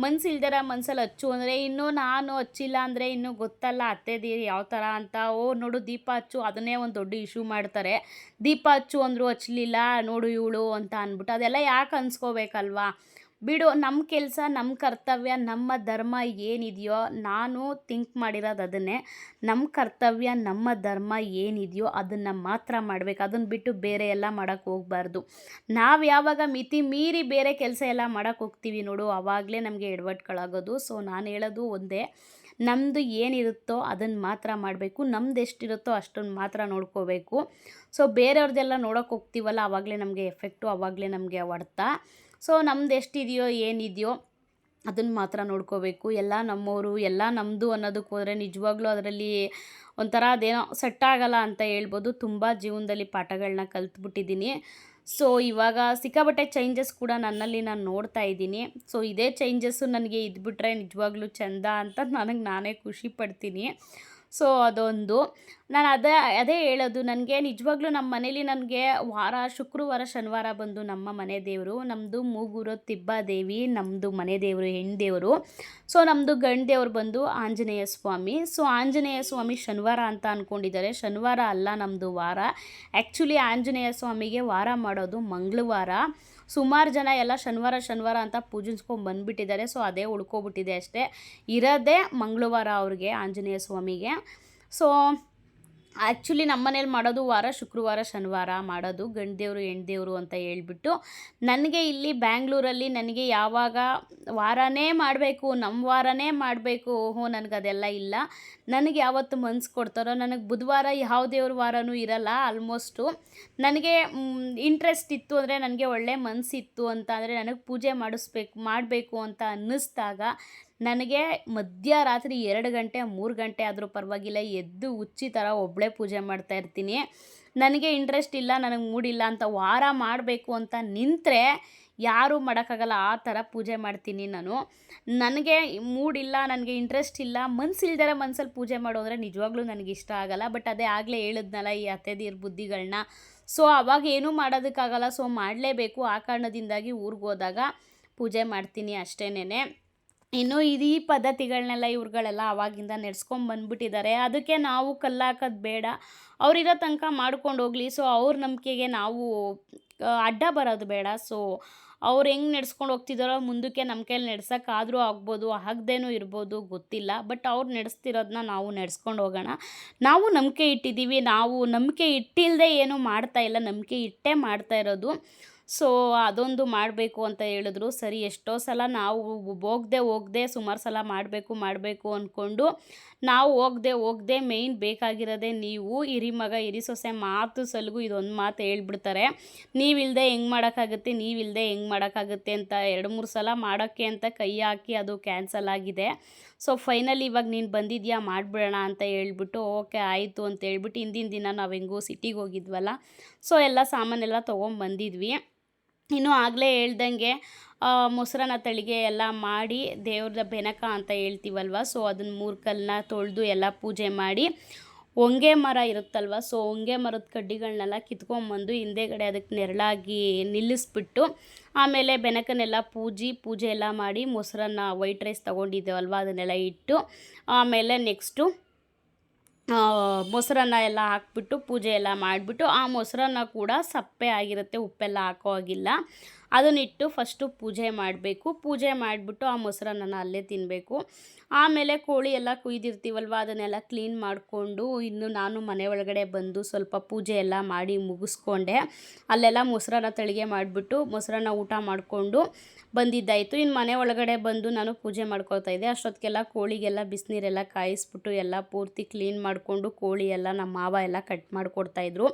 ಮನಸ್ಸಿಲ್ದಿರ ಮನಸ್ಸಲ್ಲಿ ಹಚ್ಚು ಅಂದರೆ, ಇನ್ನೂ ನಾನು ಹಚ್ಚಿಲ್ಲ ಅಂದರೆ ಇನ್ನೂ ಗೊತ್ತಲ್ಲ ಅತ್ತೆದೀರು ಯಾವ ಥರ ಅಂತ. ನೋಡು ದೀಪ ಹಚ್ಚು, ಅದನ್ನೇ ಒಂದು ದೊಡ್ಡ ಇಶ್ಯೂ ಮಾಡ್ತಾರೆ. ದೀಪ ಹಚ್ಚು ಅಂದರೂ ಹಚ್ಚಲಿಲ್ಲ, ನೋಡು ಇವಳು ಅಂತ ಅಂದ್ಬಿಟ್ಟು. ಅದೆಲ್ಲ ಯಾಕೆ ಅನ್ಸ್ಕೋಬೇಕಲ್ವಾ? ಬಿಡು, ನಮ್ಮ ಕೆಲಸ ನಮ್ಮ ಕರ್ತವ್ಯ ನಮ್ಮ ಧರ್ಮ ಏನಿದೆಯೋ, ನಾನು ಥಿಂಕ್ ಮಾಡಿರೋದು ಅದನ್ನೇ. ನಮ್ಮ ಕರ್ತವ್ಯ ನಮ್ಮ ಧರ್ಮ ಏನಿದೆಯೋ ಅದನ್ನು ಮಾತ್ರ ಮಾಡಬೇಕು. ಅದನ್ನು ಬಿಟ್ಟು ಬೇರೆ ಎಲ್ಲ ಮಾಡೋಕ್ಕೆ ಹೋಗಬಾರ್ದು. ನಾವು ಯಾವಾಗ ಮಿತಿ ಮೀರಿ ಬೇರೆ ಕೆಲಸ ಎಲ್ಲ ಮಾಡೋಕ್ಕೆ ಹೋಗ್ತೀವಿ ನೋಡು, ಆವಾಗಲೇ ನಮಗೆ ಎಡವಟ್ಗಳಾಗೋದು. ಸೊ ನಾನು ಹೇಳೋದು ಒಂದೇ, ನಮ್ಮದು ಏನಿರುತ್ತೋ ಅದನ್ನು ಮಾತ್ರ ಮಾಡಬೇಕು. ನಮ್ದು ಎಷ್ಟಿರುತ್ತೋ ಅಷ್ಟನ್ನು ಮಾತ್ರ ನೋಡ್ಕೋಬೇಕು. ಸೊ ಬೇರೆಯವ್ರದ್ದೆಲ್ಲ ನೋಡೋಕೆ ಹೋಗ್ತೀವಲ್ಲ, ಆವಾಗಲೇ ನಮಗೆ ಎಫೆಕ್ಟು, ಆವಾಗಲೇ ನಮಗೆ ಹೊಡ್ತ. ಸೊ ನಮ್ದು ಎಷ್ಟಿದೆಯೋ ಏನಿದೆಯೋ ಅದನ್ನು ಮಾತ್ರ ನೋಡ್ಕೋಬೇಕು. ಎಲ್ಲ ನಮ್ಮವರು, ಎಲ್ಲ ನಮ್ಮದು ಅನ್ನೋದಕ್ಕೆ ಹೋದರೆ ನಿಜವಾಗ್ಲೂ ಅದರಲ್ಲಿ ಒಂಥರ ಅದೇನೋ ಸೆಟ್ ಆಗಲ್ಲ ಅಂತ ಹೇಳ್ಬೋದು. ತುಂಬ ಜೀವನದಲ್ಲಿ ಪಾಠಗಳನ್ನ ಕಲ್ತ್ಬಿಟ್ಟಿದ್ದೀನಿ. ಸೊ ಇವಾಗ ಸಿಕ್ಕಾಪಟ್ಟೆ ಚೇಂಜಸ್ ಕೂಡ ನನ್ನಲ್ಲಿ ನಾನು ನೋಡ್ತಾ ಇದ್ದೀನಿ. ಸೊ ಇದೇ ಚೇಂಜಸ್ಸು ನನಗೆ ಇದ್ಬಿಟ್ರೆ ನಿಜವಾಗ್ಲೂ ಚೆಂದ ಅಂತ ನನಗೆ ನಾನೇ ಖುಷಿ ಪಡ್ತೀನಿ. ಸೊ ಅದೊಂದು ನಾನು ಅದೇ ಹೇಳೋದು, ನನಗೆ ನಿಜವಾಗ್ಲೂ ನಮ್ಮ ಮನೇಲಿ ನನಗೆ ಶುಕ್ರವಾರ ಶನಿವಾರ ಬಂದು ನಮ್ಮ ಮನೆ ದೇವರು, ನಮ್ಮದು ಮೂಗೂರು ತಿಬ್ಬಾದೇವಿ ನಮ್ಮದು ಮನೆ ದೇವರು, ಹೆಣ್ಣು ದೇವರು. ಸೊ ನಮ್ಮದು ಗಂಡು ದೇವರು ಬಂದು ಆಂಜನೇಯ ಸ್ವಾಮಿ. ಸೊ ಆಂಜನೇಯ ಸ್ವಾಮಿ ಶನಿವಾರ ಅಂತ ಅಂದ್ಕೊಂಡಿದ್ದಾರೆ. ಶನಿವಾರ ಅಲ್ಲ ನಮ್ಮದು ವಾರ. ಆ್ಯಕ್ಚುಲಿ ಆಂಜನೇಯ ಸ್ವಾಮಿಗೆ ವಾರ ಮಾಡೋದು ಮಂಗಳವಾರ. ಸುಮಾರು ಜನ ಎಲ್ಲ ಶನಿವಾರ ಅಂತ ಪೂಜಿಸ್ಕೊಂಡು ಬಂದುಬಿಟ್ಟಿದ್ದಾರೆ. ಸೊ ಅದೇ ಉಳ್ಕೊಬಿಟ್ಟಿದೆ ಅಷ್ಟೇ. ಇರೋದೇ ಮಂಗಳವಾರ ಅವ್ರಿಗೆ, ಆಂಜನೇಯ ಸ್ವಾಮಿಗೆ. ಸೊ ಆ್ಯಕ್ಚುಲಿ ನಮ್ಮ ಮನೇಲಿ ಮಾಡೋದು ವಾರ ಶುಕ್ರವಾರ ಶನಿವಾರ ಮಾಡೋದು, ಗಂಡು ದೇವರು ಹೆಣ್ಣು ದೇವರು ಅಂತ ಹೇಳ್ಬಿಟ್ಟು. ನನಗೆ ಇಲ್ಲಿ ಬ್ಯಾಂಗ್ಳೂರಲ್ಲಿ ನನಗೆ ಯಾವಾಗ ವಾರನೇ ಮಾಡಬೇಕು, ನಮ್ಮ ವಾರನೇ ಮಾಡಬೇಕು, ನನಗದೆಲ್ಲ ಇಲ್ಲ. ನನಗೆ ಯಾವತ್ತು ಮನ್ಸು ಕೊಡ್ತಾರೋ, ನನಗೆ ಬುಧವಾರ ಯಾವ ದೇವ್ರ ವಾರನೂ ಇರಲ್ಲ ಆಲ್ಮೋಸ್ಟು. ನನಗೆ ಇಂಟ್ರೆಸ್ಟ್ ಇತ್ತು ಅಂದರೆ, ನನಗೆ ಒಳ್ಳೆ ಮನಸ್ಸಿತ್ತು ಅಂತ ಅಂದರೆ, ನನಗೆ ಪೂಜೆ ಮಾಡಬೇಕು ಅಂತ ಅನ್ನಿಸ್ದಾಗ ನನಗೆ ಮಧ್ಯರಾತ್ರಿ 2 ಗಂಟೆ 3 ಗಂಟೆ ಆದರೂ ಪರವಾಗಿಲ್ಲ ಎದ್ದು ಹುಚ್ಚಿ ಥರ ಒಬ್ಬಳೇ ಪೂಜೆ ಮಾಡ್ತಾಯಿರ್ತೀನಿ. ನನಗೆ ಇಂಟ್ರೆಸ್ಟ್ ಇಲ್ಲ, ನನಗೆ ಮೂಡಿಲ್ಲ ಅಂತ ವಾರ ಮಾಡಬೇಕು ಅಂತ ನಿಂತರೆ ಯಾರೂ ಮಾಡೋಕ್ಕಾಗಲ್ಲ, ಆ ಥರ ಪೂಜೆ ಮಾಡ್ತೀನಿ ನಾನು. ನನಗೆ ಮೂಡಿಲ್ಲ, ನನಗೆ ಇಂಟ್ರೆಸ್ಟ್ ಇಲ್ಲ, ಮನಸ್ಸಿಲ್ದರೆ ಮನಸ್ಸಲ್ಲಿ ಪೂಜೆ ಮಾಡು ಅಂದರೆ ನಿಜವಾಗ್ಲೂ ನನಗಿಷ್ಟ ಆಗಲ್ಲ. ಬಟ್ ಅದೇ ಆಗಲೇ ಹೇಳಿದ್ನಲ್ಲ ಈ ಅತ್ತೆದೀರ ಬುದ್ಧಿಗಳನ್ನ. ಸೊ ಅವಾಗ ಏನೂ ಮಾಡೋದಕ್ಕಾಗಲ್ಲ. ಸೊ ಮಾಡಲೇಬೇಕು. ಆ ಕಾರಣದಿಂದಾಗಿ ಊರಿಗೆ ಹೋದಾಗ ಪೂಜೆ ಮಾಡ್ತೀನಿ ಅಷ್ಟೇನೆ. ಇನ್ನು ಈ ಪದ್ಧತಿಗಳನ್ನೆಲ್ಲ ಇವ್ರುಗಳೆಲ್ಲ ಆವಾಗಿಂದ ನಡೆಸ್ಕೊಂಬಂದ್ಬಿಟ್ಟಿದ್ದಾರೆ. ಅದಕ್ಕೆ ನಾವು ಕಲ್ಲಾಕೋದು ಬೇಡ, ಅವರಿರೋ ತನಕ ಮಾಡ್ಕೊಂಡು ಹೋಗಲಿ. ಸೊ ಅವ್ರ ನಂಬಿಕೆಗೆ ನಾವು ಅಡ್ಡ ಬರೋದು ಬೇಡ. ಸೊ ಅವ್ರು ಹೆಂಗೆ ನಡೆಸ್ಕೊಂಡು ಹೋಗ್ತಿದ್ದಾರೋ ಮುಂದಕ್ಕೆ ನಮ್ಮ ಕೈಯಲ್ಲಿ ನಡೆಸೋಕ್ಕಾದರೂ ಆಗ್ಬೋದು, ಆಗದೇನೂ ಇರ್ಬೋದು, ಗೊತ್ತಿಲ್ಲ. ಬಟ್ ಅವ್ರು ನಡೆಸ್ತಿರೋದನ್ನ ನಾವು ನಡೆಸ್ಕೊಂಡು ಹೋಗೋಣ. ನಾವು ನಂಬಿಕೆ ಇಟ್ಟಿದ್ದೀವಿ, ನಾವು ನಂಬಿಕೆ ಇಟ್ಟಿಲ್ಲದೆ ಏನೂ ಮಾಡ್ತಾಯಿಲ್ಲ, ನಂಬಿಕೆ ಇಟ್ಟೇ ಮಾಡ್ತಾ ಇರೋದು. ಸೊ ಅದೊಂದು ಮಾಡಬೇಕು ಅಂತ ಹೇಳಿದ್ರು. ಸರಿ, ಎಷ್ಟೋ ಸಲ ನಾವು ಹೋಗದೆ ಸುಮಾರು ಸಲ ಮಾಡಬೇಕು ಅಂದ್ಕೊಂಡು ನಾವು ಹೋಗದೆ ಮೇಯ್ನ್ ಬೇಕಾಗಿರೋದೇ ನೀವು ಹಿರಿ ಮಗ ಹಿರಿ ಸೊಸೆ ಮಾತು ಸಲುಗು ಇದೊಂದು ಮಾತು ಹೇಳ್ಬಿಡ್ತಾರೆ, ನೀವಿಲ್ಲದೆ ಹೆಂಗೆ ಮಾಡೋಕ್ಕಾಗುತ್ತೆ ಅಂತ. 2-3 ಸಲ ಮಾಡೋಕ್ಕೆ ಅಂತ ಕೈ ಹಾಕಿ ಅದು ಕ್ಯಾನ್ಸಲ್ ಆಗಿದೆ. ಸೊ ಫೈನಲಿ ಇವಾಗ ನೀನು ಬಂದಿದ್ಯಾ ಮಾಡಿಬಿಡೋಣ ಅಂತ ಹೇಳ್ಬಿಟ್ಟು ಓಕೆ ಆಯಿತು ಅಂತ ಹೇಳ್ಬಿಟ್ಟು ಹಿಂದಿನ ದಿನ ನಾವು ಹೆಂಗೂ ಸಿಟಿಗೆ ಹೋಗಿದ್ವಲ್ಲ, ಸೊ ಎಲ್ಲ ಸಾಮಾನೆಲ್ಲ ತೊಗೊಂಬಂದಿದ್ವಿ. ಇನ್ನು ಆಗಲೇ ಹೇಳ್ದಂಗೆ ಮೊಸರನ್ನ ತಳಿಗೆ ಎಲ್ಲ ಮಾಡಿ ದೇವ್ರದ ಬೆನಕ ಅಂತ ಹೇಳ್ತೀವಲ್ವ, ಸೊ ಅದನ್ನು 3 ಕಲ್ಲನ್ನ ತೊಳೆದು ಎಲ್ಲ ಪೂಜೆ ಮಾಡಿ, ಹೊಂಗೆ ಮರ ಇರುತ್ತಲ್ವ, ಸೊ ಹೊಂಗೆ ಮರದ ಕಡ್ಡಿಗಳನ್ನೆಲ್ಲ ಕಿತ್ಕೊಂಬಂದು ಹಿಂದೆಗಡೆ ಅದಕ್ಕೆ ನೆರಳಾಗಿ ನಿಲ್ಲಿಸ್ಬಿಟ್ಟು, ಆಮೇಲೆ ಬೆನಕನ್ನೆಲ್ಲ ಪೂಜೆ ಎಲ್ಲ ಮಾಡಿ, ಮೊಸರನ್ನ ವೈಟ್ ರೈಸ್ ತೊಗೊಂಡಿದ್ದೇವಲ್ವ ಅದನ್ನೆಲ್ಲ ಇಟ್ಟು, ಆಮೇಲೆ ನೆಕ್ಸ್ಟು ಮೊಸರನ್ನ ಎಲ್ಲ ಹಾಕ್ಬಿಟ್ಟು ಪೂಜೆ ಎಲ್ಲ ಮಾಡಿಬಿಟ್ಟು, ಆ ಮೊಸರನ್ನ ಕೂಡ ಸಪ್ಪೆ ಆಗಿರುತ್ತೆ, ಉಪ್ಪೆಲ್ಲ ಹಾಕೋ ಹಾಗಿಲ್ಲ. ಅದನ್ನಿಟ್ಟು ಫಸ್ಟು ಪೂಜೆ ಮಾಡಬೇಕು. ಪೂಜೆ ಮಾಡಿಬಿಟ್ಟು ಆ ಮೊಸರನ್ನ ಅಲ್ಲೇ ತಿನ್ನಬೇಕು. ಆಮೇಲೆ ಕೋಳಿ ಎಲ್ಲ ಕುಯ್ದಿರ್ತೀವಲ್ವ ಅದನ್ನೆಲ್ಲ ಕ್ಲೀನ್ ಮಾಡಿಕೊಂಡು, ಇನ್ನು ನಾನು ಮನೆ ಒಳಗಡೆ ಬಂದು ಸ್ವಲ್ಪ ಪೂಜೆ ಎಲ್ಲ ಮಾಡಿ ಮುಗಿಸ್ಕೊಂಡೆ. ಅಲ್ಲೆಲ್ಲ ಮೊಸರನ್ನ ತಳಿಗೆ ಮಾಡಿಬಿಟ್ಟು ಮೊಸರನ್ನ ಊಟ ಮಾಡಿಕೊಂಡು ಬಂದಿದ್ದಾಯಿತು. ಇನ್ನು ಮನೆ ಒಳಗಡೆ ಬಂದು ನಾನು ಪೂಜೆ ಮಾಡ್ಕೊತಾ ಇದ್ದೆ. ಅಷ್ಟೊತ್ತಿಗೆಲ್ಲ ಕೋಳಿಗೆಲ್ಲ ಬಿಸಿನೀರೆಲ್ಲ ಕಾಯಿಸ್ಬಿಟ್ಟು ಎಲ್ಲ ಪೂರ್ತಿ ಕ್ಲೀನ್ ಮಾಡಿಕೊಂಡು, ಕೋಳಿ ಎಲ್ಲ ನಮ್ಮ ಮಾವ ಎಲ್ಲ ಕಟ್ ಮಾಡಿಕೊಡ್ತಾಯಿದ್ರು.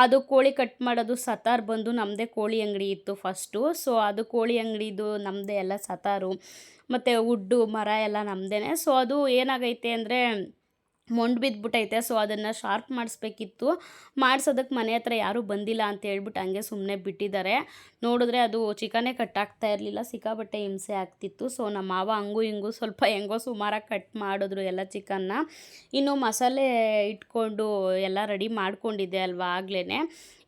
ಅದು ಕೋಳಿ ಕಟ್ ಮಾಡೋದು ಸತಾರ್ ಬಂದು ನಮ್ಮದೇ ಕೋಳಿ ಅಂಗಡಿ ಇತ್ತು ಫಸ್ಟು. ಸೊ ಅದು ಕೋಳಿ ಅಂಗಡಿದು ನಮ್ಮದೇ ಎಲ್ಲ ಸತಾರು ಮತ್ತು ವುಡ್ಡು ಮರ ಎಲ್ಲ ನಮ್ಮದೇ. ಸೊ ಅದು ಏನಾಗೈತೆ ಅಂದರೆ ಮೊಂಡು ಬಿದ್ದುಬಿಟ್ಟೈತೆ. ಸೊ ಅದನ್ನು ಶಾರ್ಪ್ ಮಾಡಿಸ್ಬೇಕಿತ್ತು. ಮಾಡಿಸೋದಕ್ಕೆ ಮನೆ ಹತ್ರ ಯಾರೂ ಬಂದಿಲ್ಲ ಅಂತ ಹೇಳ್ಬಿಟ್ಟು ಹಂಗೆ ಸುಮ್ಮನೆ ಬಿಟ್ಟಿದ್ದಾರೆ. ನೋಡಿದ್ರೆ ಅದು ಚಿಕನ್ನೇ ಕಟ್ಟಾಗ್ತಾ ಇರಲಿಲ್ಲ, ಸಿಕ್ಕಾಬಟ್ಟೆ ಹಿಂಸೆ ಆಗ್ತಿತ್ತು. ಸೊ ನಮ್ಮ ಮಾವ ಹಂಗೂ ಹಿಂಗೂ ಸ್ವಲ್ಪ ಹೆಂಗೋ ಸುಮಾರಾಗಿ ಕಟ್ ಮಾಡಿದ್ರು ಎಲ್ಲ ಚಿಕನ್ನ. ಇನ್ನು ಮಸಾಲೆ ಇಟ್ಕೊಂಡು ಎಲ್ಲ ರೆಡಿ ಮಾಡ್ಕೊಂಡಿದ್ದೆ ಅಲ್ವಾ ಆಗಲೇ.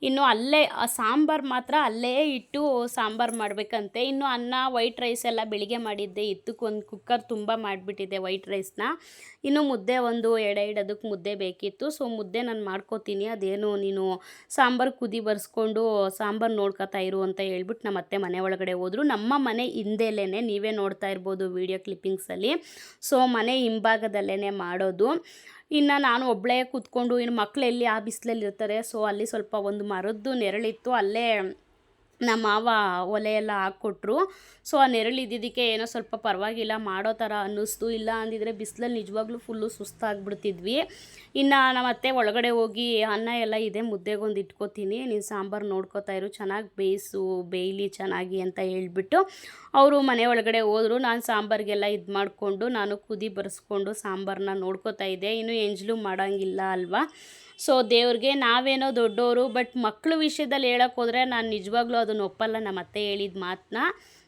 ಇನ್ನು ಅಲ್ಲೇ ಸಾಂಬಾರು ಮಾತ್ರ ಅಲ್ಲೇ ಇಟ್ಟು ಸಾಂಬಾರು ಮಾಡಬೇಕಂತೆ. ಇನ್ನು ಅನ್ನ ವೈಟ್ ರೈಸ್ ಎಲ್ಲ ಬೆಳಿಗ್ಗೆ ಮಾಡಿದ್ದೆ, ಇತ್ತಕ್ಕೊಂದು ಕುಕ್ಕರ್ ತುಂಬ ಮಾಡಿಬಿಟ್ಟಿದ್ದೆ ವೈಟ್ ರೈಸ್ನ. ಇನ್ನು ಮುದ್ದೆ ಒಂದು ಎಡೆ ಮುದ್ದೆ ಬೇಕಿತ್ತು. ಸೊ ಮುದ್ದೆ ನಾನು ಮಾಡ್ಕೋತೀನಿ, ಅದೇನು ನೀನು ಸಾಂಬಾರು ಕುದಿ ಬರ್ಸ್ಕೊಂಡು ಸಾಂಬಾರು ನೋಡ್ಕೊತಾ ಇರು ಅಂತ ಹೇಳ್ಬಿಟ್ಟು ನಮ್ಮ ಅತ್ತೆ ಮನೆ ಒಳಗಡೆ ಹೋದರು. ನಮ್ಮ ಮನೆ ಹಿಂದೆಲೇ ನೀವೇ ನೋಡ್ತಾ ಇರ್ಬೋದು ವಿಡಿಯೋ ಕ್ಲಿಪ್ಪಿಂಗ್ಸಲ್ಲಿ. ಸೊ ಮನೆ ಹಿಂಭಾಗದಲ್ಲೇ ಮಾಡೋದು. ಇನ್ನು ನಾನು ಒಬ್ಬಳೇ ಕೂತ್ಕೊಂಡು, ಇನ್ನು ಮಕ್ಕಳೆಲ್ಲಿ ಆ ಬಿಸಿಲಲ್ಲಿ ಇರ್ತಾರೆ. ಸೊ ಅಲ್ಲಿ ಸ್ವಲ್ಪ ಒಂದು ಮರದ್ದು ನೆರಳಿತ್ತು, ಅಲ್ಲೇ ನಮ್ಮ ಮಾವ ಒಲೆ ಎಲ್ಲ ಹಾಕ್ಕೊಟ್ರು. ಸೊ ಆ ನೆರಳು ಇದ್ದಿದ್ದಕ್ಕೆ ಏನೋ ಸ್ವಲ್ಪ ಪರವಾಗಿಲ್ಲ ಮಾಡೋ ಥರ ಅನ್ನಿಸ್ತು. ಇಲ್ಲ ಅಂದಿದ್ರೆ ಬಿಸಿಲಲ್ಲಿ ನಿಜವಾಗ್ಲೂ ಫುಲ್ಲು ಸುಸ್ತಾಗ್ಬಿಡ್ತಿದ್ವಿ. ಇನ್ನು ನಮ್ಮ ಅತ್ತೆ ಒಳಗಡೆ ಹೋಗಿ ಅನ್ನ ಎಲ್ಲ ಇದೆ ಮುದ್ದೆಗೊಂದು ಇಟ್ಕೋತೀನಿ, ನೀನು ಸಾಂಬಾರು ನೋಡ್ಕೋತಾ ಇರು, ಚೆನ್ನಾಗಿ ಬೇಯಲಿ ಚೆನ್ನಾಗಿ ಅಂತ ಹೇಳ್ಬಿಟ್ಟು ಅವರು ಮನೆ ಒಳಗಡೆ ಹೋದರು. ನಾನು ಸಾಂಬಾರಿಗೆಲ್ಲ ಇದು ಮಾಡಿಕೊಂಡು ನಾನು ಕುದಿ ಬರೆಸ್ಕೊಂಡು ಸಾಂಬಾರನ್ನ ನೋಡ್ಕೋತಾ ಇದ್ದೆ. ಇನ್ನು ಎಂಜಲು ಮಾಡೋಂಗಿಲ್ಲ ಅಲ್ವಾ. ಸೊ ದೇವ್ರಿಗೆ ನಾವೇನೋ ದೊಡ್ಡವರು, ಬಟ್ ಮಕ್ಕಳ ವಿಷಯದಲ್ಲಿ ಹೇಳೋಕ್ಕೋದ್ರೆ ನಾನು ನಿಜವಾಗ್ಲೂ ಅದನ್ನು ಒಪ್ಪಲ್ಲ. ನಮ್ಮ ಅತ್ತೆ ಹೇಳಿದ ಮಾತನ್ನ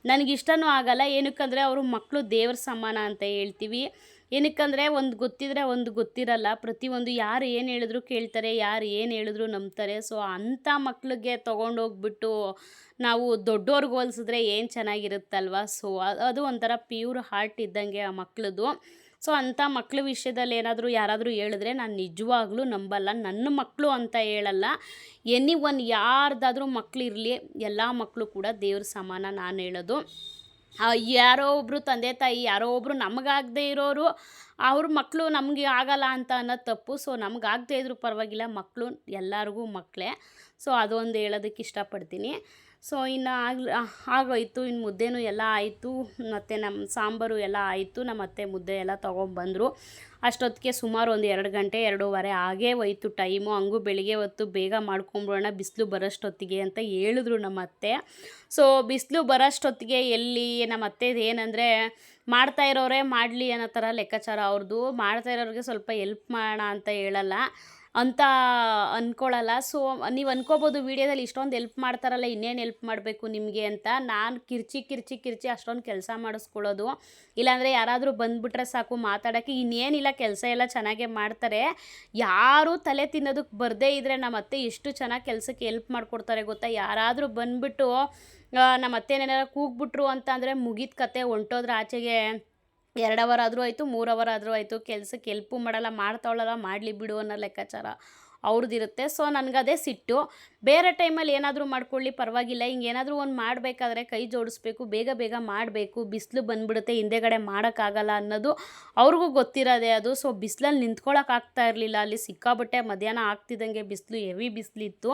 ನನಗಿಷ್ಟನೂ ಆಗಲ್ಲ. ಏನಕ್ಕಂದರೆ ಅವರು ಮಕ್ಕಳು ದೇವ್ರ ಸಮಾನ ಅಂತ ಹೇಳ್ತೀವಿ. ಏನಕ್ಕಂದರೆ ಒಂದು ಗೊತ್ತಿದ್ರೆ ಒಂದು ಗೊತ್ತಿರಲ್ಲ. ಪ್ರತಿಯೊಂದು ಯಾರು ಏನು ಹೇಳಿದ್ರು ಕೇಳ್ತಾರೆ, ಯಾರು ಏನು ಹೇಳಿದ್ರು ನಂಬ್ತಾರೆ. ಸೊ ಅಂಥ ಮಕ್ಕಳಿಗೆ ತೊಗೊಂಡೋಗ್ಬಿಟ್ಟು ನಾವು ದೊಡ್ಡವ್ರಿಗೆ ಹೋಲಿಸಿದ್ರೆ ಏನು ಚೆನ್ನಾಗಿರುತ್ತಲ್ವ. ಸೊ ಅದು ಒಂಥರ ಪ್ಯೂರ್ ಹಾರ್ಟ್ ಇದ್ದಂಗೆ ಆ ಮಕ್ಕಳದು. ಸೊ ಅಂಥ ಮಕ್ಳ ವಿಷಯದಲ್ಲಿ ಏನಾದರೂ ಯಾರಾದರೂ ಹೇಳಿದ್ರೆ ನಾನು ನಿಜವಾಗ್ಲೂ ನಂಬಲ್ಲ. ನನ್ನ ಮಕ್ಕಳು ಅಂತ ಹೇಳಲ್ಲ, ಎನಿವನ್ ಯಾರ್ದಾದ್ರೂ ಮಕ್ಕಳಿರಲಿ, ಎಲ್ಲ ಮಕ್ಕಳು ಕೂಡ ದೇವ್ರ ಸಮಾನ ನಾನು ಹೇಳೋದು. ಯಾರೋ ಒಬ್ಬರು ತಂದೆ ತಾಯಿ ಯಾರೋ ಒಬ್ಬರು ನಮಗಾಗದೇ ಇರೋರು ಅವ್ರ ಮಕ್ಕಳು ನಮಗೆ ಆಗಲ್ಲ ಅಂತ ಅನ್ನೋದು ತಪ್ಪು. ಸೊ ನಮಗಾಗದೇ ಇದ್ರೂ ಪರವಾಗಿಲ್ಲ, ಮಕ್ಕಳು ಎಲ್ಲರಿಗೂ ಮಕ್ಕಳೇ. ಸೊ ಅದೊಂದು ಹೇಳೋದಕ್ಕೆ ಇಷ್ಟಪಡ್ತೀನಿ. ಸೊ ಇನ್ನು ಆಗೋಯ್ತು. ಇನ್ನು ಮುದ್ದೆನೂ ಎಲ್ಲ ಆಯಿತು, ಮತ್ತು ನಮ್ಮ ಸಾಂಬಾರು ಎಲ್ಲ ಆಯಿತು. ನಮ್ಮ ಅತ್ತೆ ಮುದ್ದೆ ಎಲ್ಲ ತೊಗೊಂಬಂದರು. ಅಷ್ಟೊತ್ತಿಗೆ ಸುಮಾರು ಒಂದು 2 ಗಂಟೆ 2:15 ಆಗೇ ಹೋಯ್ತು ಟೈಮು. ಹಂಗೂ ಬೆಳಿಗ್ಗೆ ಹೊತ್ತು ಬೇಗ ಮಾಡ್ಕೊಂಬಿಡೋಣ ಬಿಸಿಲು ಬರೋಷ್ಟೊತ್ತಿಗೆ ಅಂತ ಹೇಳಿದ್ರು ನಮ್ಮ ಅತ್ತೆ. ಸೊ ಬಿಸಿಲು ಬರೋಷ್ಟೊತ್ತಿಗೆ ಎಲ್ಲಿ ನಮ್ಮ ಅತ್ತೆದು ಏನಂದರೆ ಮಾಡ್ತಾ ಇರೋರೇ ಮಾಡಲಿ ಅನ್ನೋ ಥರ ಲೆಕ್ಕಾಚಾರ ಅವ್ರದ್ದು. ಮಾಡ್ತಾ ಇರೋರಿಗೆ ಸ್ವಲ್ಪ ಎಲ್ಪ್ ಮಾಡೋಣ ಅಂತ ಹೇಳಲ್ಲ ಅಂತ ಅಂದ್ಕೊಳ್ಳಲ್ಲ. ಸೊ ನೀವು ಅಂದ್ಕೋಬೋದು ವೀಡಿಯೋದಲ್ಲಿ ಇಷ್ಟೊಂದು ಎಲ್ಪ್ ಮಾಡ್ತಾರಲ್ಲ ಇನ್ನೇನು ಎಲ್ಪ್ ಮಾಡಬೇಕು ನಿಮಗೆ ಅಂತ. ನಾನು ಕಿರ್ಚಿ ಅಷ್ಟೊಂದು ಕೆಲಸ ಮಾಡಿಸ್ಕೊಳ್ಳೋದು. ಇಲ್ಲಾಂದರೆ ಯಾರಾದರೂ ಬಂದುಬಿಟ್ರೆ ಸಾಕು ಮಾತಾಡೋಕ್ಕೆ, ಇನ್ನೇನಿಲ್ಲ ಕೆಲಸ ಎಲ್ಲ ಚೆನ್ನಾಗೇ ಮಾಡ್ತಾರೆ. ಯಾರೂ ತಲೆ ತಿನ್ನೋದಕ್ಕೆ ಬರದೇ ಇದ್ದರೆ ನಮ್ಮ ಅತ್ತೆ ಎಷ್ಟು ಚೆನ್ನಾಗಿ ಕೆಲಸಕ್ಕೆ ಎಲ್ಪ್ ಮಾಡಿಕೊಡ್ತಾರೆ ಗೊತ್ತಾ. ಯಾರಾದರೂ ಬಂದುಬಿಟ್ಟು ನಮ್ಮ ಅತ್ತೆನೇನಾರು ಕೂಗ್ಬಿಟ್ರು ಅಂತ ಅಂದರೆ ಮುಗಿದ ಕತೆ, ಹೊಂಟೋದ್ರೆ ಆಚೆಗೆ 2 ಅವರ್ ಆದರೂ ಆಯಿತು 3 ಅವರ್ ಆದರೂ ಆಯಿತು, ಕೆಲಸಕ್ಕೆ ಎಲ್ಪು ಮಾಡಲ್ಲ. ಮಾಡ್ತಾವಳಲ್ಲ ಮಾಡಲಿ ಬಿಡು ಅನ್ನೋ ಲೆಕ್ಕಾಚಾರ ಅವ್ರದ್ದಿರುತ್ತೆ. ಸೊ ನನಗದೇ ಸಿಟ್ಟು. ಬೇರೆ ಟೈಮಲ್ಲಿ ಏನಾದರೂ ಮಾಡ್ಕೊಳ್ಳಿ ಪರವಾಗಿಲ್ಲ, ಹಿಂಗೇನಾದರೂ ಒಂದು ಮಾಡಬೇಕಾದ್ರೆ ಕೈ ಜೋಡಿಸ್ಬೇಕು, ಬೇಗ ಮಾಡಬೇಕು. ಬಿಸಿಲು ಬಂದುಬಿಡುತ್ತೆ, ಹಿಂದೆಗಡೆ ಮಾಡೋಕ್ಕಾಗಲ್ಲ ಅನ್ನೋದು ಅವ್ರಿಗೂ ಗೊತ್ತಿರೋದೆ ಅದು. ಸೊ ಬಿಸಿಲಲ್ಲಿ ನಿಂತ್ಕೊಳ್ಳೋಕ್ಕಾಗ್ತಾ ಇರಲಿಲ್ಲ. ಅಲ್ಲಿ ಸಿಕ್ಕಾಬಟ್ಟೆ ಮಧ್ಯಾಹ್ನ ಆಗ್ತಿದ್ದಂಗೆ ಬಿಸಿಲು, ಹೆವಿ ಬಿಸಿಲಿತ್ತು.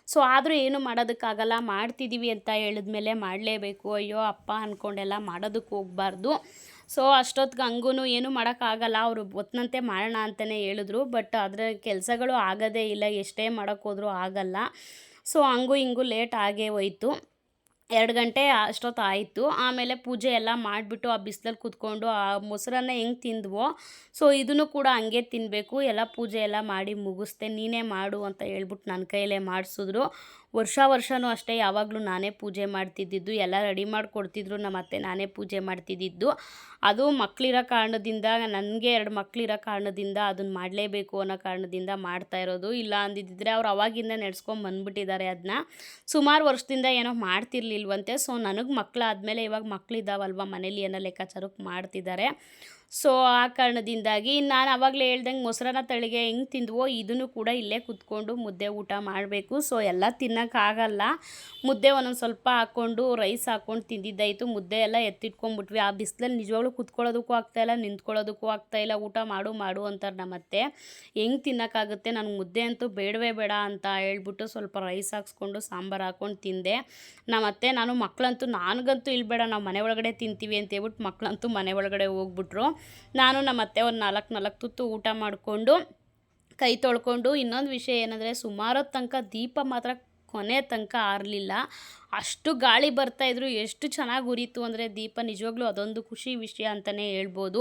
ಸೊ ಆದರೂ ಏನು ಮಾಡೋದಕ್ಕಾಗಲ್ಲ, ಮಾಡ್ತಿದ್ದೀವಿ ಅಂತ ಹೇಳಿದ್ಮೇಲೆ ಮಾಡಲೇಬೇಕು. ಅಯ್ಯೋ ಅಪ್ಪ ಅಂದ್ಕೊಂಡೆಲ್ಲ ಮಾಡೋದಕ್ಕೆ ಹೋಗಬಾರ್ದು. ಸೊ ಅಷ್ಟೊತ್ತಿಗೆ ಹಂಗೂ ಏನೂ ಮಾಡೋಕ್ಕಾಗಲ್ಲ. ಅವರು ಒತ್ತಿನಂತೆ ಮಾಡೋಣ ಅಂತಲೇ ಹೇಳಿದ್ರು, ಬಟ್ ಅದರ ಕೆಲಸಗಳು ಆಗೋದೇ ಇಲ್ಲ, ಎಷ್ಟೇ ಮಾಡೋಕ್ಕೋದ್ರೂ ಆಗಲ್ಲ. ಸೊ ಹಂಗೂ ಹಿಂಗೂ ಲೇಟ್ ಆಗೇ ಹೋಯ್ತು. 2 ಗಂಟೆ ಅಷ್ಟೊತ್ತು ಆಯಿತು. ಆಮೇಲೆ ಪೂಜೆ ಎಲ್ಲ ಮಾಡಿಬಿಟ್ಟು ಆ ಬಿಸಿಲಲ್ಲಿ ಕೂತ್ಕೊಂಡು ಆ ಮೊಸರನ್ನ ಹೆಂಗೆ ತಿಂದ್ವೋ ಸೊ ಇದನ್ನು ಕೂಡ ಹಂಗೆ ತಿನ್ನಬೇಕು. ಎಲ್ಲ ಪೂಜೆ ಎಲ್ಲ ಮಾಡಿ ಮುಗಿಸ್ದೆ. ನೀನೇ ಮಾಡು ಅಂತ ಹೇಳ್ಬಿಟ್ಟು ನನ್ನ ಕೈಯಲ್ಲೇ ಮಾಡಿಸಿದ್ರು. ವರ್ಷವೂ ಅಷ್ಟೇ, ಯಾವಾಗಲೂ ನಾನೇ ಪೂಜೆ ಮಾಡ್ತಿದ್ದಿದ್ದು, ಎಲ್ಲ ರೆಡಿ ಮಾಡಿಕೊಡ್ತಿದ್ರು ನಮ್ಮ ಅತ್ತೆ, ನಾನೇ ಪೂಜೆ ಮಾಡ್ತಿದ್ದಿದ್ದು. ಅದು ಮಕ್ಕಳಿರೋ ಕಾರಣದಿಂದ, ನನಗೆ 2 ಮಕ್ಕಳಿರೋ ಕಾರಣದಿಂದ ಅದನ್ನು ಮಾಡಲೇಬೇಕು ಅನ್ನೋ ಕಾರಣದಿಂದ ಮಾಡ್ತಾ ಇರೋದು. ಇಲ್ಲ ಅಂದಿದ್ದರೆ ಅವ್ರು ಅವಾಗಿಂದ ನಡೆಸ್ಕೊಂಡು ಬಂದುಬಿಟ್ಟಿದ್ದಾರೆ ಅದನ್ನ. ಸುಮಾರು ವರ್ಷದಿಂದ ಏನೋ ಮಾಡ್ತಿರ್ಲಿಲ್ವಂತೆ. ಸೊ ನನಗೆ ಮಕ್ಕಳಾದಮೇಲೆ ಇವಾಗ ಮಕ್ಕಳಿದ್ದಾವಲ್ವ ಮನೇಲಿ ಅನ್ನೋ ಲೆಕ್ಕಾಚಾರಕ್ಕೆ ಮಾಡ್ತಿದ್ದಾರೆ. ಸೊ ಆ ಕಾರಣದಿಂದಾಗಿ ನಾನು ಆವಾಗಲೇ ಹೇಳ್ದಂಗೆ ಮೊಸರನ್ನ ತಳಿಗೆ ಹೆಂಗೆ ತಿಂದ್ವೋ ಇದನ್ನು ಕೂಡ ಇಲ್ಲೇ ಕೂತ್ಕೊಂಡು ಮುದ್ದೆ ಊಟ ಮಾಡಬೇಕು. ಸೊ ಎಲ್ಲ ತಿನ್ನೋಕ್ಕಾಗಲ್ಲ. ಮುದ್ದೆ ಒಂದೊಂದು ಸ್ವಲ್ಪ ಹಾಕ್ಕೊಂಡು ರೈಸ್ ಹಾಕ್ಕೊಂಡು ತಿಂದಿದ್ದಾಯಿತು. ಮುದ್ದೆ ಎಲ್ಲ ಎತ್ತಿಟ್ಕೊಂಡ್ಬಿಟ್ವಿ. ಆ ಬಿಸಿಲಲ್ಲಿ ನಿಜವಾಗ್ಲೂ ಕೂತ್ಕೊಳ್ಳೋದಕ್ಕೂ ಆಗ್ತಾಯಿಲ್ಲ, ನಿಂತ್ಕೊಳ್ಳೋದಕ್ಕೂ ಆಗ್ತಾಯಿಲ್ಲ. ಊಟ ಮಾಡು ಅಂತಾರೆ ನಮ್ಮತ್ತೆ. ಹೆಂಗೆ ತಿನ್ನೋಕ್ಕಾಗುತ್ತೆ, ನನಗೆ ಮುದ್ದೆ ಅಂತೂ ಬೇಡವೇ ಬೇಡ ಅಂತ ಹೇಳ್ಬಿಟ್ಟು ಸ್ವಲ್ಪ ರೈಸ್ ಹಾಕ್ಸ್ಕೊಂಡು ಸಾಂಬಾರು ಹಾಕ್ಕೊಂಡು ತಿಂದೆ. ನಮ್ಮತ್ತೆ ನನಗಂತೂ ಇಲ್ಲಿ ಬೇಡ, ನಾವು ಮನೆ ಒಳಗಡೆ ತಿಂತೀವಿ ಅಂತ ಹೇಳ್ಬಿಟ್ಟು ಮಕ್ಕಳಂತೂ ಮನೆ ಒಳಗಡೆ ಹೋಗ್ಬಿಟ್ರು. ನಾನು ನಮ್ಮ ಅತ್ತೆ ಒಂದು 4 ತುತ್ತು ಊಟ ಮಾಡಿಕೊಂಡು ಕೈ ತೊಳ್ಕೊಂಡು. ಇನ್ನೊಂದು ವಿಷಯ ಏನಂದರೆ ಸುಮಾರು ತನಕ ದೀಪ ಮಾತ್ರ ಕೊನೆ ತನಕ ಆರಲಿಲ್ಲ. ಅಷ್ಟು ಗಾಳಿ ಬರ್ತಾಯಿದ್ರು. ಎಷ್ಟು ಚೆನ್ನಾಗಿ ಉರಿತು ಅಂದರೆ ದೀಪ, ನಿಜವಾಗ್ಲೂ ಅದೊಂದು ಖುಷಿ ವಿಷಯ ಅಂತಲೇ ಹೇಳ್ಬೋದು.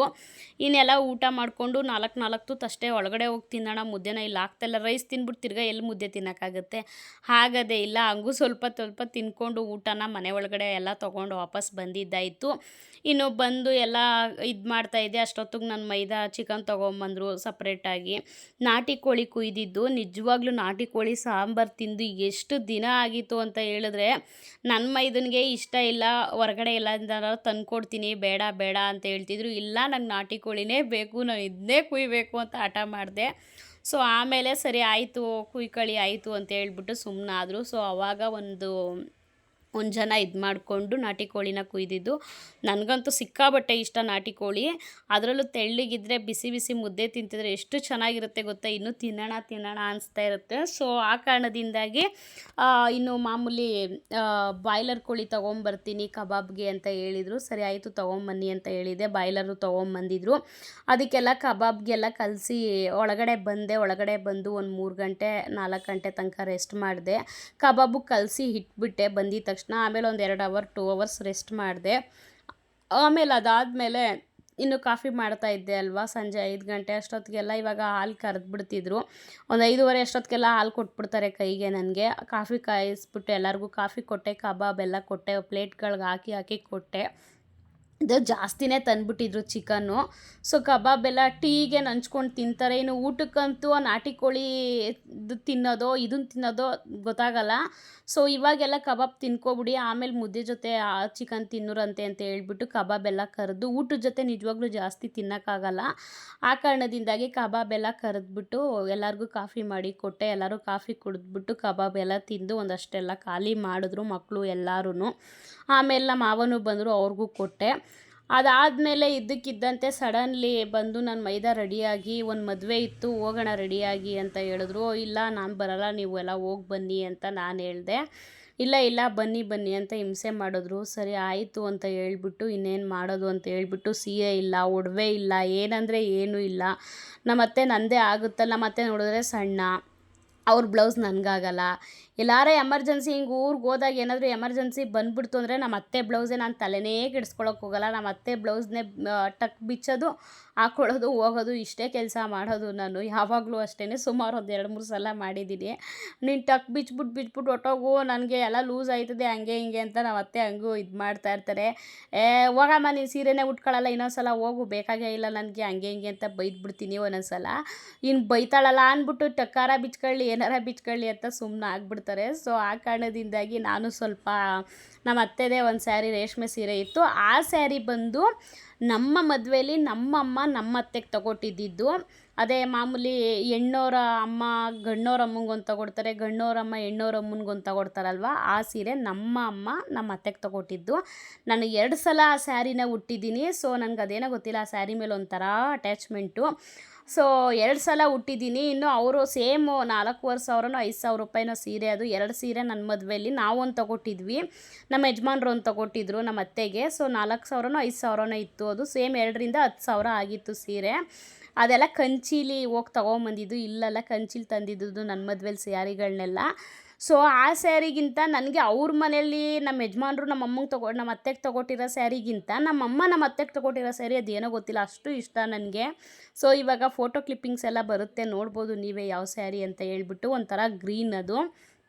ಇನ್ನೆಲ್ಲ ಊಟ ಮಾಡಿಕೊಂಡು 4 ತುತ್ತು ಅಷ್ಟೇ ಒಳಗಡೆ ಹೋಗಿ ತಿನ್ನೋಣ, ಮುದ್ದೆನ ಇಲ್ಲಿ ಆಗ್ತಾಯಿಲ್ಲ. ರೈಸ್ ತಿಂದ್ಬಿಟ್ಟು ತಿರ್ಗಾ ಎಲ್ಲಿ ಮುದ್ದೆ ತಿನ್ನೋಕ್ಕಾಗುತ್ತೆ, ಹಾಗದೇ ಇಲ್ಲ. ಹಂಗೂ ಸ್ವಲ್ಪ ತಿನ್ಕೊಂಡು ಊಟನ ಮನೆ ಒಳಗಡೆ ಎಲ್ಲ ತೊಗೊಂಡು ವಾಪಸ್ ಬಂದಿದ್ದಾಯಿತು. ಇನ್ನು ಬಂದು ಎಲ್ಲ ಇದು ಮಾಡ್ತಾಯಿದ್ದೆ. ಅಷ್ಟೊತ್ತಿಗೆ ನನ್ನ ಮೈದಾ ಚಿಕನ್ ತೊಗೊಂಬಂದರು ಸಪ್ರೇಟಾಗಿ. ನಾಟಿ ಕೋಳಿ ಕುಯ್ದಿದ್ದು. ನಿಜವಾಗ್ಲೂ ನಾಟಿ ಕೋಳಿ ಸಾಂಬಾರು ತಿಂದು ಎಷ್ಟು ದಿನ ಆಗಿತ್ತು ಅಂತ ಹೇಳಿದ್ರೆ, ನನ್ನ ಮೈದನಿಗೆ ಇಷ್ಟ ಇಲ್ಲ, ಹೊರಗಡೆ ಎಲ್ಲಾಂದಾರ ತಂದ್ಕೊಡ್ತೀನಿ, ಬೇಡ ಅಂತ ಹೇಳ್ತಿದ್ರು. ಇಲ್ಲ ನಂಗೆ ನಾಟಿ ಕೋಳಿನೇ ಬೇಕು, ನಾನು ಇದನ್ನೇ ಕುಯ್ಬೇಕು ಅಂತ ಹಠ ಮಾಡಿದೆ. ಸೊ ಆಮೇಲೆ ಸರಿ ಆಯಿತು ಕುಯ್ಕೊಳ್ಳಿ ಆಯಿತು ಅಂತ ಹೇಳ್ಬಿಟ್ಟು ಸುಮ್ಮನಾದರು. ಸೊ ಆವಾಗ ಒಂದು ಜನ ಇದು ಮಾಡಿಕೊಂಡು ನಾಟಿ ಕೋಳಿನ ಕುಯ್ದಿದ್ದು. ನನಗಂತೂ ಸಿಕ್ಕಾಬಟ್ಟೆ ಇಷ್ಟ ನಾಟಿ ಕೋಳಿ. ಅದರಲ್ಲೂ ತೆಳ್ಳಗಿದ್ರೆ ಬಿಸಿ ಬಿಸಿ ಮುದ್ದೆ ತಿಂತಿದ್ರೆ ಎಷ್ಟು ಚೆನ್ನಾಗಿರುತ್ತೆ ಗೊತ್ತಾ, ಇನ್ನೂ ತಿನ್ನೋಣ ತಿನ್ನೋಣ ಅನಿಸ್ತಾ ಇರುತ್ತೆ. ಸೊ ಆ ಕಾರಣದಿಂದಾಗಿ ಇನ್ನು ಮಾಮೂಲಿ ಬಾಯ್ಲರ್ ಕೋಳಿ ತೊಗೊಂಬರ್ತೀನಿ ಕಬಾಬ್ಗೆ ಅಂತ ಹೇಳಿದರು. ಸರಿ ಆಯಿತು ತೊಗೊಂಬನ್ನಿ ಅಂತ ಹೇಳಿದೆ. ಬಾಯ್ಲರು ತೊಗೊಂಬಂದಿದ್ರು. ಅದಕ್ಕೆಲ್ಲ ಕಬಾಬ್ಗೆಲ್ಲ ಕಲಸಿ ಒಳಗಡೆ ಬಂದು ಒಂದು 3 ಗಂಟೆ 4 ಗಂಟೆ ತನಕ ರೆಸ್ಟ್ ಮಾಡಿದೆ. ಕಬಾಬು ಕಲಸಿ ಇಟ್ಬಿಟ್ಟೆ ಬಂದಿದ್ದ ತಕ್ಷಣ. ಆಮೇಲೆ ಒಂದು 2 ಅವರ್ 2 ಅವರ್ಸ್ ರೆಸ್ಟ್ ಮಾಡಿದೆ. ಆಮೇಲೆ ಅದಾದಮೇಲೆ ಇನ್ನು ಕಾಫಿ ಮಾಡ್ತಾ ಇದ್ದೆ ಅಲ್ವಾ, ಸಂಜೆ 5 ಗಂಟೆ ಅಷ್ಟೊತ್ತಿಗೆಲ್ಲ. ಇವಾಗ ಹಾಲು ಕರೆದ್ಬಿಡ್ತಿದ್ರು. ಒಂದು 5:30 ಅಷ್ಟೊತ್ತಿಗೆಲ್ಲ ಹಾಲು ಕೊಟ್ಬಿಡ್ತಾರೆ ಕೈಗೆ. ನನಗೆ ಕಾಫಿ ಕಾಯಿಸ್ಬಿಟ್ಟು ಎಲ್ಲರಿಗೂ ಕಾಫಿ ಕೊಟ್ಟೆ, ಕಬಾಬ್ ಎಲ್ಲ ಕೊಟ್ಟೆ, ಪ್ಲೇಟ್ಗಳ್ಗೆ ಹಾಕಿ ಕೊಟ್ಟೆ. ಇದು ಜಾಸ್ತಿನೇ ತಂದುಬಿಟ್ಟಿದ್ರು ಚಿಕನ್ನು. ಸೊ ಕಬಾಬೆಲ್ಲ ಟೀಗೆ ನಂಚ್ಕೊಂಡು ತಿಂತಾರೆ. ಇನ್ನು ಊಟಕ್ಕಂತೂ ನಾಟಿ ಕೋಳಿ ತಿನ್ನೋದೋ ಇದನ್ನು ತಿನ್ನೋದೋ ಗೊತ್ತಾಗಲ್ಲ. ಸೊ ಇವಾಗೆಲ್ಲ ಕಬಾಬ್ ತಿನ್ಕೊಬಿಡಿ, ಆಮೇಲೆ ಮುದ್ದೆ ಜೊತೆ ಚಿಕನ್ ತಿನ್ನೋರಂತೆ ಅಂತ ಹೇಳ್ಬಿಟ್ಟು ಕಬಾಬೆಲ್ಲ ಕರೆದು ಊಟದ ಜೊತೆ ನಿಜವಾಗ್ಲೂ ಜಾಸ್ತಿ ತಿನ್ನೋಕ್ಕಾಗಲ್ಲ. ಆ ಕಾರಣದಿಂದಾಗಿ ಕಬಾಬೆಲ್ಲ ಕರೆದ್ಬಿಟ್ಟು ಎಲ್ಲರಿಗೂ ಕಾಫಿ ಮಾಡಿ ಕೊಟ್ಟೆ. ಎಲ್ಲರೂ ಕಾಫಿ ಕುಡಿದ್ಬಿಟ್ಟು ಕಬಾಬ್ ಎಲ್ಲ ತಿಂದು ಒಂದಷ್ಟೆಲ್ಲ ಖಾಲಿ ಮಾಡಿದ್ರು ಮಕ್ಕಳು ಎಲ್ಲರೂ. ಆಮೇಲೆ ನಮ್ಮ ಮಾವನು ಬಂದರು, ಅವ್ರಿಗೂ ಕೊಟ್ಟೆ. ಅದಾದಮೇಲೆ ಇದ್ದಕ್ಕಿದ್ದಂತೆ ಸಡನ್ಲಿ ಬಂದು ನಾನು ಮೈದಾ ರೆಡಿಯಾಗಿ ಒಂದು ಮದುವೆ ಇತ್ತು ಹೋಗೋಣ ರೆಡಿಯಾಗಿ ಅಂತ ಹೇಳಿದ್ರು. ಇಲ್ಲ ನಾನು ಬರಲ್ಲ, ನೀವು ಎಲ್ಲ ಹೋಗಿ ಬನ್ನಿ ಅಂತ ನಾನು ಹೇಳಿದೆ. ಇಲ್ಲ ಬನ್ನಿ ಅಂತ ಹಿಂಸೆ ಮಾಡಿದ್ರು. ಸರಿ ಆಯಿತು ಅಂತ ಹೇಳ್ಬಿಟ್ಟು ಇನ್ನೇನು ಮಾಡೋದು ಅಂತ ಹೇಳ್ಬಿಟ್ಟು ಸೀರೆ ಇಲ್ಲ, ಒಡವೆ ಇಲ್ಲ, ಏನಂದರೆ ಏನೂ ಇಲ್ಲ. ನಮ್ಮತ್ತೆ ನಂದೇ ಆಗುತ್ತಲ್ಲ, ನಮ್ಮತ್ತೆ ನೋಡಿದ್ರೆ ಸಣ್ಣ, ಅವ್ರ ಬ್ಲೌಸ್ ನನಗಾಗಲ್ಲ. ಎಲ್ಲಾರೇ ಎಮರ್ಜೆನ್ಸಿ ಹಿಂಗೆ ಊರಿಗೆ ಹೋದಾಗ ಏನಾದರೂ ಎಮರ್ಜೆನ್ಸಿ ಬಂದುಬಿಡ್ತು ಅಂದರೆ ನಮ್ಮ ಅತ್ತೆ ಬ್ಲೌಸೇ ನಾನು ತಲೆನೇ ಕೆಡಿಸ್ಕೊಳಕ್ಕೆ ಹೋಗಲ್ಲ. ನಮ್ಮ ಅತ್ತೆ ಬ್ಲೌಸ್ನೇ ಟಕ್ ಬಿಚ್ಚೋದು, ಹಾಕ್ಕೊಳ್ಳೋದು, ಹೋಗೋದು, ಇಷ್ಟೇ ಕೆಲಸ ಮಾಡೋದು ನಾನು ಯಾವಾಗಲೂ ಅಷ್ಟೇ. ಸುಮಾರು ಒಂದು 2-3 ಸಲ ಮಾಡಿದ್ದೀನಿ. ನೀನು ಟಕ್ ಬಿಚ್ಬಿಟ್ಟು ಹೊಟ್ಟೋಗು, ನನಗೆ ಎಲ್ಲ ಲೂಸ್ ಆಯ್ತದೆ ಹಂಗೆ ಹಿಂಗೆ ಅಂತ ನಮ್ಮ ಅತ್ತೆ ಹಂಗೂ ಇದು ಮಾಡ್ತಾಯಿರ್ತಾರೆ. ಹೋಗಮ್ಮ ನೀನು ಸೀರೆನೇ ಉಟ್ಕೊಳ್ಳಲ್ಲ, ಇನ್ನೊಂದ್ಸಲ ಹೋಗು, ಬೇಕಾಗೇ ಇಲ್ಲ ನನಗೆ ಹಂಗೆ ಹಿಂಗೆ ಅಂತ ಬೈದ್ಬಿಡ್ತೀನಿ ಒಂದೊಂದು ಸಲ. ಇನ್ನು ಬೈತಾಳಲ್ಲ ಅಂದ್ಬಿಟ್ಟು ಟಕ್ಕಾರ ಬಿಚ್ಕೊಳ್ಳಿ ಏನಾರ ಬಿಚ್ಕೊಳ್ಳಿ ಅಂತ ಸುಮ್ಮನೆ ಆಗ್ಬಿಡ್ತಾರೆ. ಸೊ ಆ ಕಾರಣದಿಂದಾಗಿ ನಾನು ಸ್ವಲ್ಪ ನಮ್ಮ ಅತ್ತೆದೇ ಒಂದು ಸ್ಯಾರಿ ರೇಷ್ಮೆ ಸೀರೆ ಇತ್ತು. ಆ ಸ್ಯಾರಿ ಬಂದು ನಮ್ಮ ಮದುವೆಯಲ್ಲಿ ನಮ್ಮಮ್ಮ ನಮ್ಮ ಅತ್ತೆಗೆ ತಗೊಟ್ಟಿದ್ದು. ಅದೇ ಮಾಮೂಲಿ ಹೆಣ್ಣೋರ ಅಮ್ಮ ಗಂಡೋರ ಅಮ್ಮಂಗೊಂದು ತಗೊಡ್ತಾರೆ, ಗಂಡೋರಮ್ಮ ಹೆಣ್ಣೋರ ಅಮ್ಮನಿಗೊಂದು ತಗೊಡ್ತಾರಲ್ವ, ಆ ಸೀರೆ ನಮ್ಮ ಅಮ್ಮ ನಮ್ಮ ಅತ್ತೆಗೆ ತಗೊಟ್ಟಿದ್ದು. ನಾನು 2 ಸಲ ಆ ಸ್ಯಾರಿನ ಉಟ್ಟಿದ್ದೀನಿ. ಸೊ ನನಗೆ ಅದೇನೋ ಗೊತ್ತಿಲ್ಲ, ಆ ಸ್ಯಾರಿ ಮೇಲೆ ಒಂಥರ ಅಟ್ಯಾಚ್ಮೆಂಟು. ಸೊ 2 ಸಲ ಉಟ್ಟಿದ್ದೀನಿ. ಇನ್ನು ಅವರು ಸೇಮು 4,500 5,000 ರೂಪಾಯಿನೋ ಸೀರೆ. ಅದು 2 ಸೀರೆ ನನ್ನ ಮದುವೆಯಲ್ಲಿ ನಾವೊಂದು ತಗೊಟ್ಟಿದ್ವಿ, ನಮ್ಮ ಯಜಮಾನ್ರು ಒಂದು ತಗೊಟ್ಟಿದ್ರು ನಮ್ಮ ಅತ್ತೆಗೆ. ಸೊ 4,000 5,000 ಇತ್ತು. ಅದು ಸೇಮ್ 2ರಿಂದ 10,000 ಆಗಿತ್ತು ಸೀರೆ. ಅದೆಲ್ಲ ಕಂಚೀಲಿ ಹೋಗಿ ತೊಗೊಂಬಂದಿದ್ದು, ಇಲ್ಲೆಲ್ಲ ಕಂಚೀಲಿ ತಂದಿದ್ದು ನನ್ನ ಮದುವೆಲಿ ಸ್ಯಾರಿಗಳನ್ನೆಲ್ಲ. ಸೊ ಆ ಸ್ಯಾರಿಗಿಂತ ನನಗೆ ಅವ್ರ ಮನೆಯಲ್ಲಿ ನಮ್ಮ ಯಜಮಾನ್ರು ನಮ್ಮ ಅತ್ತೆಗೆ ತಗೊಟ್ಟಿರೋ ಸ್ಯಾರಿಗಿಂತ ನಮ್ಮಮ್ಮ ನಮ್ಮ ಅತ್ತೆಗೆ ತಗೊಟ್ಟಿರೋ ಸ್ಯಾರಿ ಅದೇನೋ ಗೊತ್ತಿಲ್ಲ ಅಷ್ಟು ಇಷ್ಟ ನನಗೆ. ಸೊ ಇವಾಗ ಫೋಟೋ ಕ್ಲಿಪ್ಪಿಂಗ್ಸ್ ಎಲ್ಲ ಬರುತ್ತೆ, ನೋಡ್ಬೋದು ನೀವೇ ಯಾವ ಸ್ಯಾರಿ ಅಂತ ಹೇಳ್ಬಿಟ್ಟು. ಒಂಥರ ಗ್ರೀನ್, ಅದು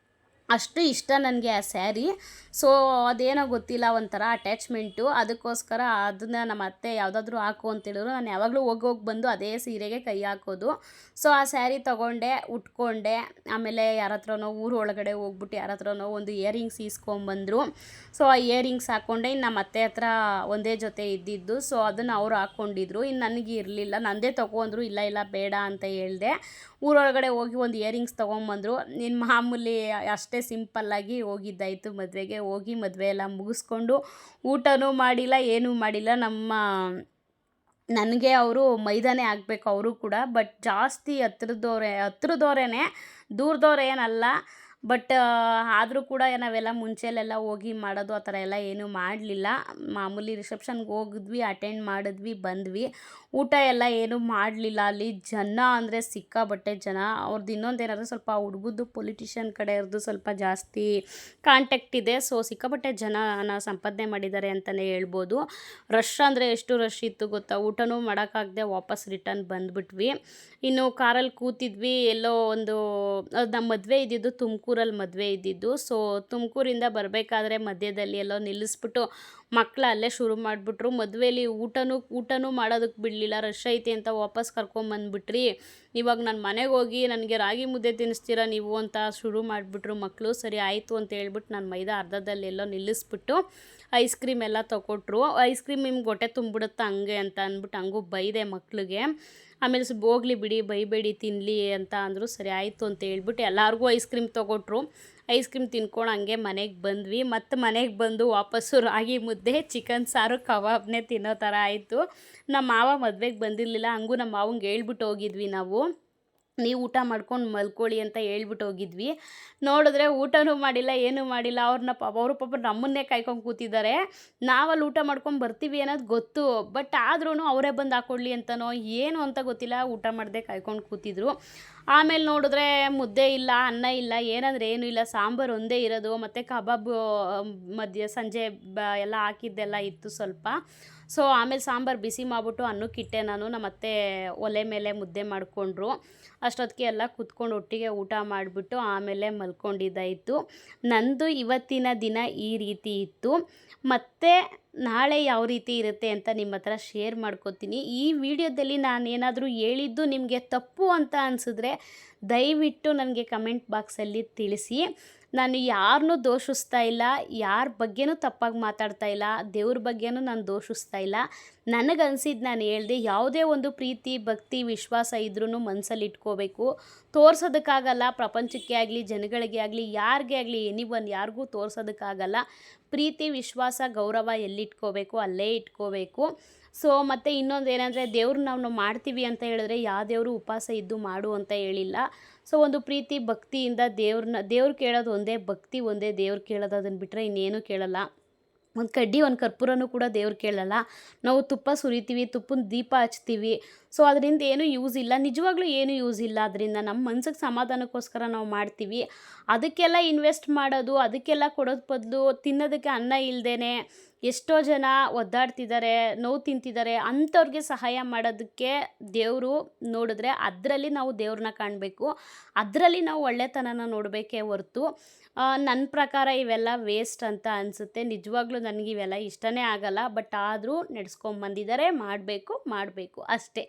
ಅಷ್ಟು ಇಷ್ಟ ನನಗೆ ಆ ಸ್ಯಾರಿ. ಸೊ ಅದೇನೋ ಗೊತ್ತಿಲ್ಲ, ಒಂಥರ ಅಟ್ಯಾಚ್ಮೆಂಟು. ಅದಕ್ಕೋಸ್ಕರ ಅದನ್ನು ನಮ್ಮ ಅತ್ತೆ ಯಾವುದಾದ್ರೂ ಹಾಕು ಅಂತೇಳಿದ್ರು. ನಾನು ಯಾವಾಗಲೂ ಹೋಗಿ ಬಂದು ಅದೇ ಸೀರೆಗೆ ಕೈ ಹಾಕೋದು. ಸೊ ಆ ಸ್ಯಾರಿ ತೊಗೊಂಡೆ, ಉಟ್ಕೊಂಡೆ. ಆಮೇಲೆ ಯಾರ ಹತ್ರನೋ ಊರು ಒಳಗಡೆ ಹೋಗ್ಬಿಟ್ಟು ಯಾರ ಹತ್ರನೋ ಒಂದು ಇಯರಿಂಗ್ಸ್ ಈಸ್ಕೊಂಬಂದರು. ಸೊ ಆ ಇಯರಿಂಗ್ಸ್ ಹಾಕ್ಕೊಂಡೆ. ಇನ್ನು ನಮ್ಮ ಅತ್ತೆ ಹತ್ರ ಒಂದೇ ಜೊತೆ ಇದ್ದಿದ್ದು. ಸೊ ಅದನ್ನು ಅವರು ಹಾಕ್ಕೊಂಡಿದ್ರು. ಇನ್ನು ನನಗೆ ಇರಲಿಲ್ಲ, ನಂದೇ ತೊಗೊಂಡ್ರು. ಇಲ್ಲ ಬೇಡ ಅಂತ ಹೇಳಿದೆ. ಊರೊಳಗಡೆ ಹೋಗಿ ಒಂದು ಇಯರಿಂಗ್ಸ್ ತೊಗೊಂಬಂದರು. ನೀನು ಮಾಮೂಲಿ ಅಷ್ಟೇ ಸಿಂಪಲ್ಲಾಗಿ ಹೋಗಿದ್ದಾಯಿತು ಮದುವೆಗೆ. ಹೋಗಿ ಮದುವೆ ಎಲ್ಲ ಮುಗಿಸ್ಕೊಂಡು ಊಟನೂ ಮಾಡಿಲ್ಲ, ಏನೂ ಮಾಡಿಲ್ಲ. ನನಗೆ ಅವರು ಮೈದಾನೇ ಆಗಬೇಕು ಅವರು ಕೂಡ. ಬಟ್ ಜಾಸ್ತಿ ಹತ್ರದವರೇ, ದೂರದವ್ರೇನಲ್ಲ. ಬಟ್ ಆದರೂ ಕೂಡ ನಾವೆಲ್ಲ ಮುಂಚೆಲೆಲ್ಲ ಹೋಗಿ ಮಾಡೋದು ಆ ಥರ ಎಲ್ಲ ಏನೂ ಮಾಡಲಿಲ್ಲ. ಮಾಮೂಲಿ ರಿಸೆಪ್ಷನ್ಗೆ ಹೋಗಿದ್ವಿ, ಅಟೆಂಡ್ ಮಾಡಿದ್ವಿ, ಬಂದ್ವಿ. ಊಟ ಎಲ್ಲ ಏನೂ ಮಾಡಲಿಲ್ಲ. ಅಲ್ಲಿ ಜನ ಅಂದರೆ ಸಿಕ್ಕಾಬಟ್ಟೆ ಜನ. ಅವ್ರದ್ದು ಇನ್ನೊಂದೇನಾದರೂ ಸ್ವಲ್ಪ ಹುಡುಗದ್ದು ಪೊಲಿಟಿಷಿಯನ್ ಕಡೆಯವ್ರದ್ದು ಸ್ವಲ್ಪ ಜಾಸ್ತಿ ಕಾಂಟ್ಯಾಕ್ಟ್ ಇದೆ. ಸೊ ಸಿಕ್ಕಾಬಟ್ಟೆ ಜನನ ಸಂಪಾದನೆ ಮಾಡಿದ್ದಾರೆ ಅಂತಲೇ ಹೇಳ್ಬೋದು. ರಶ್ ಅಂದರೆ ಎಷ್ಟು ರಶ್ ಇತ್ತು ಗೊತ್ತಾ. ಊಟನೂ ಮಾಡೋಕ್ಕಾಗದೆ ವಾಪಸ್ ರಿಟರ್ನ್ ಬಂದುಬಿಟ್ವಿ. ಇನ್ನು ಕಾರಲ್ಲಿ ಕೂತಿದ್ವಿ. ಎಲ್ಲೋ ಒಂದು ನಮ್ಮ ಮದುವೆ ಇದ್ದಿದ್ದು ತುಮಕೂರಲ್ಲಿ ಮದುವೆ ಇದ್ದಿದ್ದು. ಸೊ ತುಮಕೂರಿಂದ ಬರಬೇಕಾದ್ರೆ ಮಧ್ಯದಲ್ಲಿ ಎಲ್ಲೋ ನಿಲ್ಲಿಸ್ಬಿಟ್ಟು ಮಕ್ಕಳು ಅಲ್ಲೇ ಶುರು ಮಾಡಿಬಿಟ್ರು. ಮದುವೆಯಲ್ಲಿ ಊಟನೂ ಮಾಡೋದಕ್ಕೆ ಬಿಡಲಿಲ್ಲ, ರಶ್ ಐತೆ ಅಂತ ವಾಪಸ್ ಕರ್ಕೊಂಬಂದುಬಿಟ್ರಿ. ಇವಾಗ ನಾನು ಮನೆಗೆ ಹೋಗಿ ನನಗೆ ರಾಗಿ ಮುದ್ದೆ ತಿನ್ನಿಸ್ತೀರಾ ನೀವು ಅಂತ ಶುರು ಮಾಡಿಬಿಟ್ರು ಮಕ್ಕಳು. ಸರಿ ಆಯಿತು ಅಂತ ಹೇಳ್ಬಿಟ್ಟು ನಾನು ಮೈದಾ ಅರ್ಧದಲ್ಲೆಲ್ಲೋ ನಿಲ್ಲಿಸ್ಬಿಟ್ಟು ಐಸ್ ಕ್ರೀಮ್ ಎಲ್ಲ ತೊಗೊಟ್ರು. ಐಸ್ ಕ್ರೀಮ್ ನಿಮ್ಗೆ ಹೊಟ್ಟೆ ತುಂಬಿಡುತ್ತಾ ಹಂಗೆ ಅಂತ ಅಂದ್ಬಿಟ್ಟು ಹಂಗೂ ಬೈದೆ ಮಕ್ಕಳಿಗೆ. ಆಮೇಲೆ ಸ್ವಲ್ಪ ಹೋಗ್ಲಿ ಬಿಡಿ, ಬೈಬೇಡಿ, ತಿನ್ನಲಿ ಅಂತ ಅಂದರು. ಸರಿ ಆಯಿತು ಅಂತ ಹೇಳ್ಬಿಟ್ಟು ಎಲ್ಲರಿಗೂ ಐಸ್ ಕ್ರೀಮ್ ತೊಗೊಟ್ರು. ಐಸ್ ಕ್ರೀಮ್ ತಿನ್ಕೊಂಡು ಹಂಗೆ ಮನೆಗೆ ಬಂದ್ವಿ. ಮತ್ತು ಮನೆಗೆ ಬಂದು ವಾಪಸ್ಸು ರಾಗಿ ಮುದ್ದೆ, ಚಿಕನ್ ಸಾರು, ಕಬಾಬ್ನೇ ತಿನ್ನೋ ಥರ ಆಯಿತು. ನಮ್ಮ ಮಾವ ಮದುವೆಗೆ ಬಂದಿರಲಿಲ್ಲ, ಹಂಗೂ ನಮ್ಮ ಮಾವಂಗೆ ಹೇಳ್ಬಿಟ್ಟು ಹೋಗಿದ್ವಿ ನಾವು, ನೀವು ಊಟ ಮಾಡ್ಕೊಂಡು ಮಲ್ಕೊಳ್ಳಿ ಅಂತ ಹೇಳ್ಬಿಟ್ಟು ಹೋಗಿದ್ವಿ. ನೋಡಿದ್ರೆ ಊಟನೂ ಮಾಡಿಲ್ಲ, ಏನೂ ಮಾಡಿಲ್ಲ. ಅವರು ಪಾಪ ನಮ್ಮನ್ನೇ ಕಾಯ್ಕೊಂಡು ಕೂತಿದ್ದಾರೆ. ನಾವಲ್ಲಿ ಊಟ ಮಾಡ್ಕೊಂಡು ಬರ್ತೀವಿ ಅನ್ನೋದು ಗೊತ್ತು, ಬಟ್ ಆದ್ರೂ ಅವರೇ ಬಂದು ಹಾಕ್ಕೊಡ್ಲಿ ಅಂತನೋ ಏನು ಅಂತ ಗೊತ್ತಿಲ್ಲ, ಊಟ ಮಾಡದೆ ಕಾಯ್ಕೊಂಡು ಕೂತಿದ್ರು. ಆಮೇಲೆ ನೋಡಿದ್ರೆ ಮುದ್ದೆ ಇಲ್ಲ, ಅನ್ನ ಇಲ್ಲ, ಏನಂದರೆ ಏನೂ ಇಲ್ಲ, ಸಾಂಬಾರು ಒಂದೇ ಇರೋದು. ಮತ್ತು ಕಬಾಬು ಸಂಜೆ ಎಲ್ಲ ಹಾಕಿದ್ದೆಲ್ಲ ಇತ್ತು ಸ್ವಲ್ಪ. ಸೊ ಆಮೇಲೆ ಸಾಂಬಾರು ಬಿಸಿ ಮಾಡಿಬಿಟ್ಟು ಅನ್ನಕ್ಕಿಟ್ಟೆ ನಾನು. ನಮ್ಮತ್ತೆ ಒಲೆ ಮೇಲೆ ಮುದ್ದೆ ಮಾಡಿಕೊಂಡ್ರು. ಅಷ್ಟೊತ್ತಿಗೆ ಎಲ್ಲ ಕುತ್ಕೊಂಡು ಒಟ್ಟಿಗೆ ಊಟ ಮಾಡಿಬಿಟ್ಟು ಆಮೇಲೆ ಮಲ್ಕೊಂಡಿದ್ದಾಯಿತು. ನಂದು ಇವತ್ತಿನ ದಿನ ಈ ರೀತಿ ಇತ್ತು. ಮತ್ತು ನಾಳೆ ಯಾವ ರೀತಿ ಇರುತ್ತೆ ಅಂತ ನಿಮ್ಮ ಹತ್ರ ಶೇರ್ ಮಾಡ್ಕೋತೀನಿ. ಈ ವಿಡಿಯೋದಲ್ಲಿ ನಾನೇನಾದರೂ ಹೇಳಿದ್ದು ನಿಮಗೆ ತಪ್ಪು ಅಂತ ಅನಿಸಿದ್ರೆ ದಯವಿಟ್ಟು ನನಗೆ ಕಮೆಂಟ್ ಬಾಕ್ಸಲ್ಲಿ ತಿಳಿಸಿ. ನಾನು ಯಾರನ್ನೂ ದೂಷಿಸ್ತಾ ಇಲ್ಲ, ಯಾರ ಬಗ್ಗೆನೂ ತಪ್ಪಾಗಿ ಮಾತಾಡ್ತಾ ಇಲ್ಲ, ದೇವ್ರ ಬಗ್ಗೆನೂ ನಾನು ದೂಷಿಸ್ತಾ ಇಲ್ಲ. ನನಗನ್ಸಿದ್ದು ನಾನು ಹೇಳಿದೆ. ಯಾವುದೇ ಒಂದು ಪ್ರೀತಿ, ಭಕ್ತಿ, ವಿಶ್ವಾಸ ಇದ್ರೂ ಮನಸ್ಸಲ್ಲಿ ಇಟ್ಕೋಬೇಕು. ತೋರ್ಸೋದಕ್ಕಾಗಲ್ಲ, ಪ್ರಪಂಚಕ್ಕೆ ಆಗಲಿ, ಜನಗಳಿಗೆ ಆಗಲಿ, ಯಾರಿಗೇ ಆಗಲಿ, ಯಾರಿಗೂ ತೋರ್ಸೋದಕ್ಕಾಗಲ್ಲ. ಪ್ರೀತಿ, ವಿಶ್ವಾಸ, ಗೌರವ ಎಲ್ಲಿಟ್ಕೋಬೇಕು ಅಲ್ಲೇ ಇಟ್ಕೋಬೇಕು. ಸೊ ಮತ್ತು ಇನ್ನೊಂದು ಏನಂದರೆ, ದೇವ್ರು ನಾವು ಮಾಡ್ತೀವಿ ಅಂತ ಹೇಳಿದ್ರೆ ಯಾವ ದೇವರು ಉಪವಾಸ ಇದ್ದು ಮಾಡು ಅಂತ ಹೇಳಿಲ್ಲ. ಸೊ ಒಂದು ಪ್ರೀತಿ ಭಕ್ತಿಯಿಂದ ದೇವ್ರು ಕೇಳೋದು ಒಂದೇ, ಭಕ್ತಿ ಒಂದೇ ದೇವ್ರು ಕೇಳೋದು. ಅದನ್ನು ಬಿಟ್ಟರೆ ಇನ್ನೇನು ಕೇಳಲ್ಲ. ಒಂದು ಕಡ್ಡಿ, ಒಂದು ಕರ್ಪೂರನೂ ಕೂಡ ದೇವ್ರು ಕೇಳಲ್ಲ. ನಾವು ತುಪ್ಪ ಸುರಿತೀವಿ, ತುಪ್ಪದ ದೀಪ ಹಚ್ತೀವಿ. ಸೊ ಅದರಿಂದ ಏನೂ ಯೂಸ್ ಇಲ್ಲ, ನಿಜವಾಗ್ಲೂ ಏನೂ ಯೂಸ್ ಇಲ್ಲ. ಅದರಿಂದ ನಮ್ಮ ಮನ್ಸಿಗೆ ಸಮಾಧಾನಕ್ಕೋಸ್ಕರ ನಾವು ಮಾಡ್ತೀವಿ. ಅದಕ್ಕೆಲ್ಲ ಇನ್ವೆಸ್ಟ್ ಮಾಡೋದು, ಅದಕ್ಕೆಲ್ಲ ಕೊಡೋದು ಬದಲು ತಿನ್ನೋದಕ್ಕೆ ಅನ್ನ ಇಲ್ಲದೇ ಎಷ್ಟೋ ಜನ ಒದ್ದಾಡ್ತಿದ್ದಾರೆ, ನೋವು ತಿಂತಿದ್ದಾರೆ, ಅಂಥವ್ರಿಗೆ ಸಹಾಯ ಮಾಡೋದಕ್ಕೆ ದೇವರು ನೋಡಿದ್ರೆ ಅದರಲ್ಲಿ ನಾವು ದೇವ್ರನ್ನ ಕಾಣಬೇಕು, ಅದರಲ್ಲಿ ನಾವು ಒಳ್ಳೆತನನ ನೋಡಬೇಕೇ ಹೊರ್ತು ನನ್ನ ಪ್ರಕಾರ ಇವೆಲ್ಲ ವೇಸ್ಟ್ ಅಂತ ಅನಿಸುತ್ತೆ. ನಿಜವಾಗ್ಲೂ ನನಗೆ ಇವೆಲ್ಲ ಇಷ್ಟನೇ ಆಗಲ್ಲ. ಬಟ್ ಆದರೂ ನಡೆಸ್ಕೊಂಬಂದಿದ್ದಾರೆ, ಮಾಡಬೇಕು ಅಷ್ಟೇ.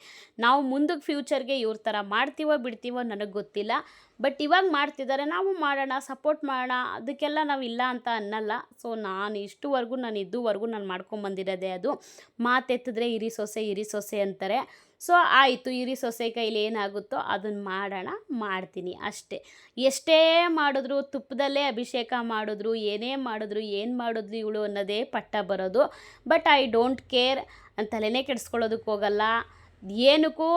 ನಾವು ಮುಂದಕ್ಕೆ ಫ್ಯೂಚರ್ಗೆ ಇವ್ರ ಥರ ಮಾಡ್ತೀವೋ ಬಿಡ್ತೀವೋ ನನಗೆ ಗೊತ್ತಿಲ್ಲ. ಬಟ್ ಇವಾಗ ಮಾಡ್ತಿದ್ದಾರೆ, ನಾವು ಮಾಡೋಣ, ಸಪೋರ್ಟ್ ಮಾಡೋಣ. ಅದಕ್ಕೆಲ್ಲ ನಾವು ಇಲ್ಲ ಅಂತ ಅನ್ನಲ್ಲ. ಸೊ ನಾನು ಇದುವರೆಗೂ ನಾನು ಮಾಡ್ಕೊಂಬಂದಿರೋದೇ ಅದು. ಮಾತೆತ್ತಿದ್ರೆ ಇರಿ ಸೊಸೆ ಅಂತಾರೆ. ಸೊ ಆಯಿತು, ಇರಿ ಸೊಸೆ ಕೈಲಿ ಏನಾಗುತ್ತೋ ಅದನ್ನು ಮಾಡ್ತೀನಿ ಅಷ್ಟೇ. ಎಷ್ಟೇ ಮಾಡಿದ್ರು, ತುಪ್ಪದಲ್ಲೇ ಅಭಿಷೇಕ ಮಾಡಿದ್ರು, ಏನೇ ಮಾಡಿದ್ರು, ಏನು ಮಾಡಿದ್ರು ಇವಳು ಅನ್ನೋದೇ ಪಟ್ಟ ಬರೋದು. ಬಟ್ ಐ ಡೋಂಟ್ ಕೇರ್, ತಲೆನೇ ಕೆಡಿಸ್ಕೊಳ್ಳೋದಕ್ಕೆ ಹೋಗಲ್ಲ. ಏನಕ್ಕೂ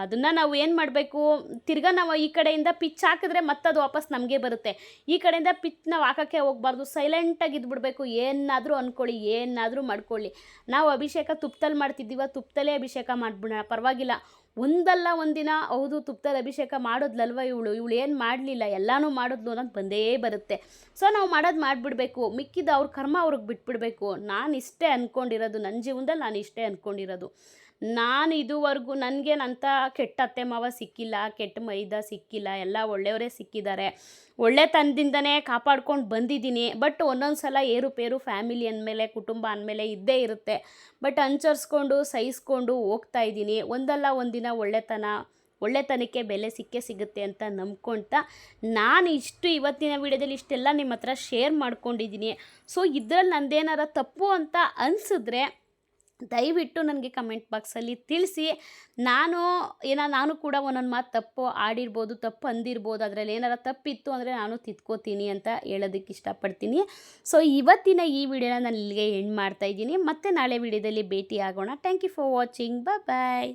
ಅದನ್ನು ನಾವು ಏನು ಮಾಡಬೇಕು, ತಿರ್ಗಾ ನಾವು ಈ ಕಡೆಯಿಂದ ಪಿಚ್ ಹಾಕಿದ್ರೆ ಮತ್ತದು ವಾಪಸ್ ನಮಗೆ ಬರುತ್ತೆ. ಈ ಕಡೆಯಿಂದ ಪಿಚ್ ನಾವು ಹಾಕೋಕ್ಕೆ ಹೋಗಬಾರ್ದು, ಸೈಲೆಂಟಾಗಿ ಇದ್ಬಿಡ್ಬೇಕು. ಏನಾದರೂ ಅಂದ್ಕೊಳ್ಳಿ, ಏನಾದರೂ ಮಾಡ್ಕೊಳ್ಳಿ. ನಾವು ಅಭಿಷೇಕ ತುಪ್ಪದಲ್ಲಿ ಮಾಡ್ತಿದ್ದೀವ, ತುಪ್ಪದಲ್ಲೇ ಅಭಿಷೇಕ ಮಾಡಿಬಿಡೋಣ, ಪರವಾಗಿಲ್ಲ. ಒಂದಲ್ಲ ಒಂದಿನ ಹೌದು ತುಪ್ಪದಲ್ಲಿ ಅಭಿಷೇಕ ಮಾಡೋದ್ಲಲ್ವ ಇವಳು ಏನು ಮಾಡಲಿಲ್ಲ, ಎಲ್ಲನೂ ಮಾಡಿದ್ಲು ಅನ್ನೋದು ಬಂದೇ ಬರುತ್ತೆ. ಸೊ ನಾವು ಮಾಡಿಬಿಡ್ಬೇಕು. ಮಿಕ್ಕಿದ ಅವ್ರ ಕರ್ಮ ಅವ್ರಿಗೆ ಬಿಟ್ಬಿಡಬೇಕು. ನಾನು ಇಷ್ಟೇ ಅಂದ್ಕೊಂಡಿರೋದು, ನನ್ನ ಜೀವನದಲ್ಲಿ ನಾನು ಇಷ್ಟೇ ಅಂದ್ಕೊಂಡಿರೋದು. ನಾನು ಇದುವರೆಗೂ ನನಗೇನಂತ ಕೆಟ್ಟ ಅತ್ತೆ ಮಾವ ಸಿಕ್ಕಿಲ್ಲ, ಕೆಟ್ಟ ಮೈದ ಸಿಕ್ಕಿಲ್ಲ, ಎಲ್ಲ ಒಳ್ಳೆಯವರೇ ಸಿಕ್ಕಿದ್ದಾರೆ. ಒಳ್ಳೆತನದಿಂದನೇ ಕಾಪಾಡ್ಕೊಂಡು ಬಂದಿದ್ದೀನಿ. ಬಟ್ ಒಂದೊಂದು ಸಲ ಏರುಪೇರು ಫ್ಯಾಮಿಲಿ ಅಂದಮೇಲೆ, ಕುಟುಂಬ ಅಂದಮೇಲೆ ಇದ್ದೇ ಇರುತ್ತೆ. ಬಟ್ ಅನುಸರಿಸ್ಕೊಂಡು ಸಹಿಸ್ಕೊಂಡು ಹೋಗ್ತಾ ಇದ್ದೀನಿ. ಒಂದಲ್ಲ ಒಂದಿನ ಒಳ್ಳೆತನಕ್ಕೆ ಬೆಲೆ ಸಿಗುತ್ತೆ ಅಂತ ನಂಬ್ಕೊಳ್ತಾ ನಾನು ಇವತ್ತಿನ ವಿಡಿಯೋದಲ್ಲಿ ಇಷ್ಟೆಲ್ಲ ನಿಮ್ಮ ಹತ್ರ ಶೇರ್ ಮಾಡ್ಕೊಂಡಿದ್ದೀನಿ. ಸೊ ಇದರಲ್ಲಿ ನಂದೇನಾರ ತಪ್ಪು ಅಂತ ಅನಿಸಿದ್ರೆ ದಯವಿಟ್ಟು ನನಗೆ ಕಮೆಂಟ್ ಬಾಕ್ಸಲ್ಲಿ ತಿಳಿಸಿ. ನಾನು ಕೂಡ ಒಂದೊಂದು ಮಾತು ತಪ್ಪು ಆಡಿರ್ಬೋದು, ತಪ್ಪು ಅಂದಿರ್ಬೋದು. ಅದರಲ್ಲಿ ಏನಾರ ತಪ್ಪಿತ್ತು ಅಂದರೆ ನಾನು ತಿದ್ಕೋತೀನಿ ಅಂತ ಹೇಳೋದಕ್ಕೆ ಇಷ್ಟಪಡ್ತೀನಿ. ಸೊ ಇವತ್ತಿನ ಈ ವಿಡಿಯೋನ ನಾನು ಇಲ್ಲಿಗೆ ಎಂಡ್ ಮಾಡ್ತಾಯಿದ್ದೀನಿ. ಮತ್ತೆ ನಾಳೆ ವಿಡಿಯೋದಲ್ಲಿ ಭೇಟಿ ಆಗೋಣ. Thank you for watching. Bye.